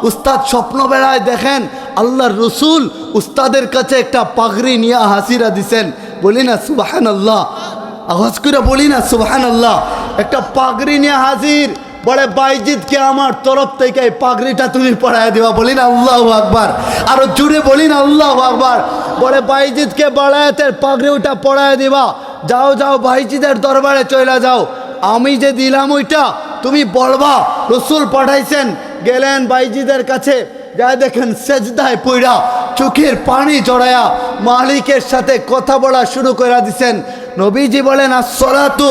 Speaker 1: উস্তাদ স্বপ্ন বেড়ায় দেখেন আল্লাহর রসুল উস্তাদের কাছে একটা পাগড়ি নিয়ে হাসিরা দিছেন। বলি না সুবহানাল্লাহ, আওয়াজ করে বলি না সুবহানাল্লাহ। একটা পাগড়ি নিয়ে হাজির, বলে বাইজিদকে আমার তরফ থেকে এই পাগড়িটা তুমি পরায় দিবা। বলি না আল্লাহু আকবার, আরো জুড়ে বলি না আল্লাহু আকবার। বলে বাইজিদকে বাড়ায়াতের পাগড়ি ওটা পরায় দিবা, যাও যাও বাইজিদের দরবারে চলে যাও, আমি যে দিলাম ওইটা তুমি বলবা রসুল পাঠাইছেন। গেলেন বাইজিদের কাছে, যা দেখেন সেজদায় পইরা চোখের পানি জড়ায়া মালিকের সাথে কথা বলা শুরু করে দিছেন। নবীজি বলেন আসসালাতু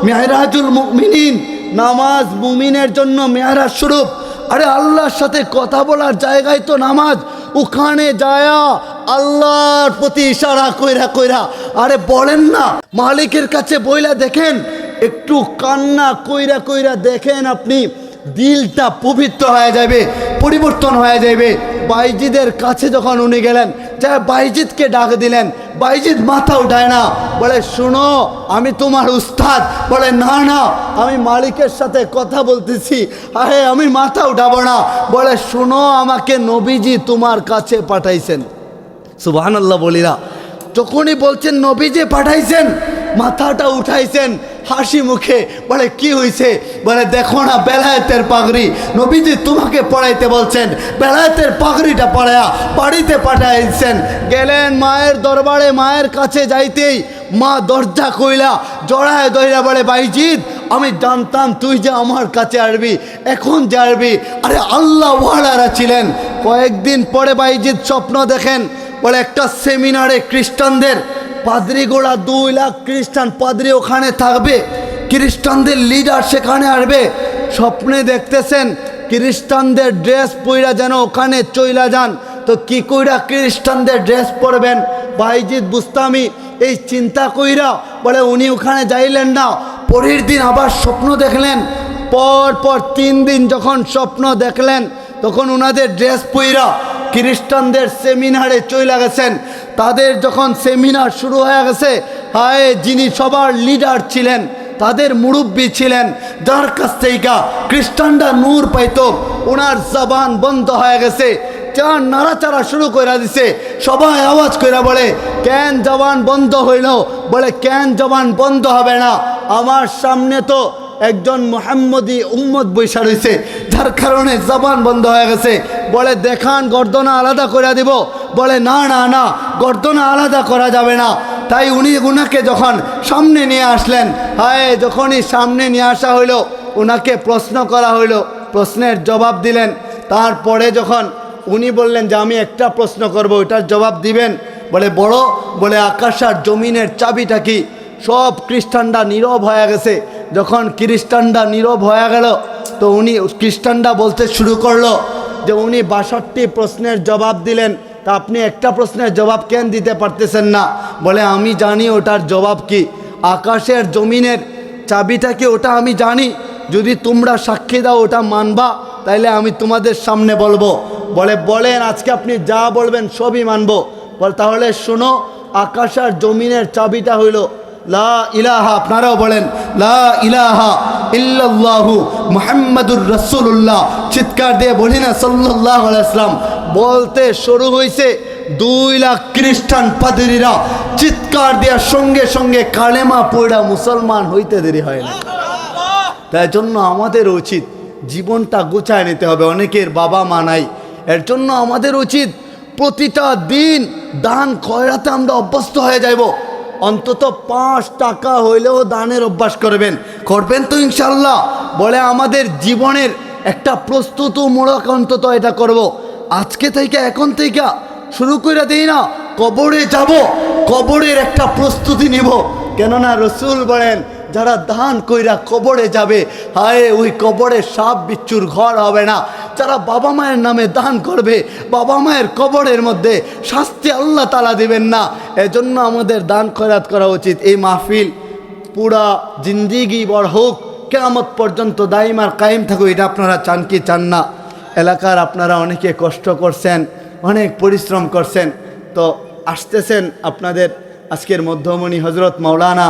Speaker 1: মিহরাজুল মুমিনিন, নামাজ মুমিনের জন্য মেহরাজ স্বরূপ। আরে আল্লাহর সাথে কথা বলার জায়গায় তো নামাজ, ওখানে যায়া আল্লাহর প্রতি ইশারা কইরা কইরা আরে বলেন না মালিকের কাছে বইলা দেখেন, একটু কান্না কইরা কইরা দেখেন আপনি দিলটা পবিত্র হয়ে যাবে, পরিবর্তন হয়ে যাবে। বাইজিদের কাছে যখন উনি গেলেন, যা বাইজিদকে ডাক দিলেন, বাইজিদ মাথা উঠায় না, বলে শুনো আমি তোমার উস্তাদ। বলে না না আমি মালিকের সাথে কথা বলতেছি। আরে আমি মাথা উঠাবো না। বলে শুনো আমাকে নবীজি তোমার কাছে পাঠাইছেন। সুবহানাল্লাহ বলি না, যখনই বলছেন নবীজি পাঠাইছেন মাথাটা উঠাইছেন হাসি মুখে। বলে কি হয়েছে? বলে দেখো না বেলায়েতের পাগড়ি, নবীজি তোমাকে পড়াইতে বলছেন, বেলায়েতের পাগড়িটা পড়ায়া বাড়িতে পাঠাইছেন। গেলেন মায়ের দরবারে, মায়ের কাছে যাইতেই মা দরজা কইলা জড়ায় দইরা বলে বাইজিদ আমি জানতাম তুই যে আমার কাছে আসবি, এখন যে আসবি। আরে আল্লাহ ওয়ালারা ছিলেন। কয়েকদিন পরে বাইজিদ স্বপ্ন দেখেন, বলে একটা সেমিনারে খ্রিস্টানদের পাদ্রিগুলা 2 লাখ খ্রিস্টান পাদ্রি ওখানে থাকবে, খ্রিস্টানদের লিডার সেখানে আসবে। স্বপ্নে দেখতেছেন খ্রিস্টানদের ড্রেস পইরা যেন ওখানে চইলা যান। তো কি কইরা খ্রিস্টানদের ড্রেস পরবেন? বাইজিদ বুস্তামি এই চিন্তা কইরা বলে উনি ওখানে যাইলেন না। পরের দিন আবার স্বপ্ন দেখলেন, পর 3 দিন যখন স্বপ্ন দেখলেন তখন ওনাদের ড্রেস পইরা খ্রিস্টানদের সেমিনারে চইলা গেছেন। তাদের যখন সেমিনার শুরু হয়ে গেছে, হায় যিনি সবার লিডার ছিলেন, তাদের মুরব্বী ছিলেন, যার কাছ থেকে খ্রিস্টানরা নূর পাইত, ওনার জবান বন্ধ হয়ে গেছে, চার নাড়াচাড়া শুরু করে দিছে। সবাই আওয়াজ করে বলে কেন জবান বন্ধ হইল? বলে কেন জবান বন্ধ হবে না? আমার সামনে তো একজন মুহাম্মদী উম্মত বৈশা রয়েছে, যার কারণে জবান বন্ধ হয়ে গেছে। বলে দেখান গর্দনা আলাদা করে দিব। বলে না না না, গর্দনা আলাদা করা যাবে না। তাই উনাকে যখন সামনে নিয়ে আসলেন, হায় যখনই সামনে নিয়ে আসা হইল, ওনাকে প্রশ্ন করা হইল, প্রশ্নের জবাব দিলেন। তারপরে যখন উনি বললেন যে আমি একটা প্রশ্ন করব, ওইটার জবাব দিবেন। বলে বড়, বলে আকাশ আর জমিনের চাবিটা কি? সব খ্রিস্টানরা নীরব হয়ে গেছে। যখন খ্রিস্টানরা নীরব হয়ে গেল তো খ্রিস্টানরা বলতে শুরু করলো যে উনি 62টি প্রশ্নের জবাব দিলেন, তা আপনি একটা প্রশ্নের জবাব কেন দিতে পারতেছেন না? বলে আমি জানি ওটার জবাব কি, আকাশের জমিনের চাবিটা কি ওটা আমি জানি। যদি তোমরা সাক্ষী দাও ওটা মানবা, তাইলে আমি তোমাদের সামনে বলবো। বলে বলেন আজকে আপনি যা বলবেন সবই মানবো। বল তাহলে শোনো, আকাশ আর জমিনের চাবিটা হইল লা ইলাহা, আপনারাও বলেন লা ইলাহা ইল্লাল্লাহু মুহাম্মাদুর রাসূলুল্লাহ। চিৎকার দিয়ে বলি না সাল্লাল্লাহু আলাইহি ওয়াসাল্লাম। বলতে শুরু হয়েছে, 2 লাখ খ্রিস্টান পাদ্রীরা চিৎকার দেওয়ার সঙ্গে সঙ্গে কালেমা পড়া মুসলমান হইতে দেরি হয় না। তাই জন্য আমাদের উচিত জীবনটা গুছায় নিতে হবে। অনেকের বাবা মা নাই, এর জন্য আমাদের উচিত প্রতিটা দিন দান খয়রাতে আমরা অভ্যস্ত হয়ে যাইব। অন্তত 5 টাকা হইলেও দানের অভ্যাস করবেন তো ইনশাল্লাহ। বলে আমাদের জীবনের একটা প্রস্তুতিমূলক অন্তত এটা করব। আজকে থেকে এখন থেকে শুরু করে দিই না, কবরে যাব, কবরের একটা প্রস্তুতি নিব। কেননা রসুল বলেন যারা দান কইরা কবরে যাবে, হায় ওই কবরে সাপ বিচ্ছুর ঘর হবে না। যারা বাবা মায়ের নামে দান করবে, বাবা মায়ের কবরের মধ্যে শাস্তি আল্লাহ তাআলা দিবেন না। এজন্য আমাদের দান খয়রাত করা উচিত। এই মাহফিল পুরা জিন্দিগি বড় হোক, কিয়ামত পর্যন্ত দাইমার কায়েম থাকুক, এটা আপনারা চান কি চান না? এলাকার আপনারা অনেকে কষ্ট করছেন, অনেক পরিশ্রম করছেন, তো আসতেছেন আপনাদের আজকের মধ্যমণি হজরত মাওলানা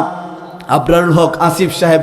Speaker 1: আবরারুল হক আসিফ সাহেব।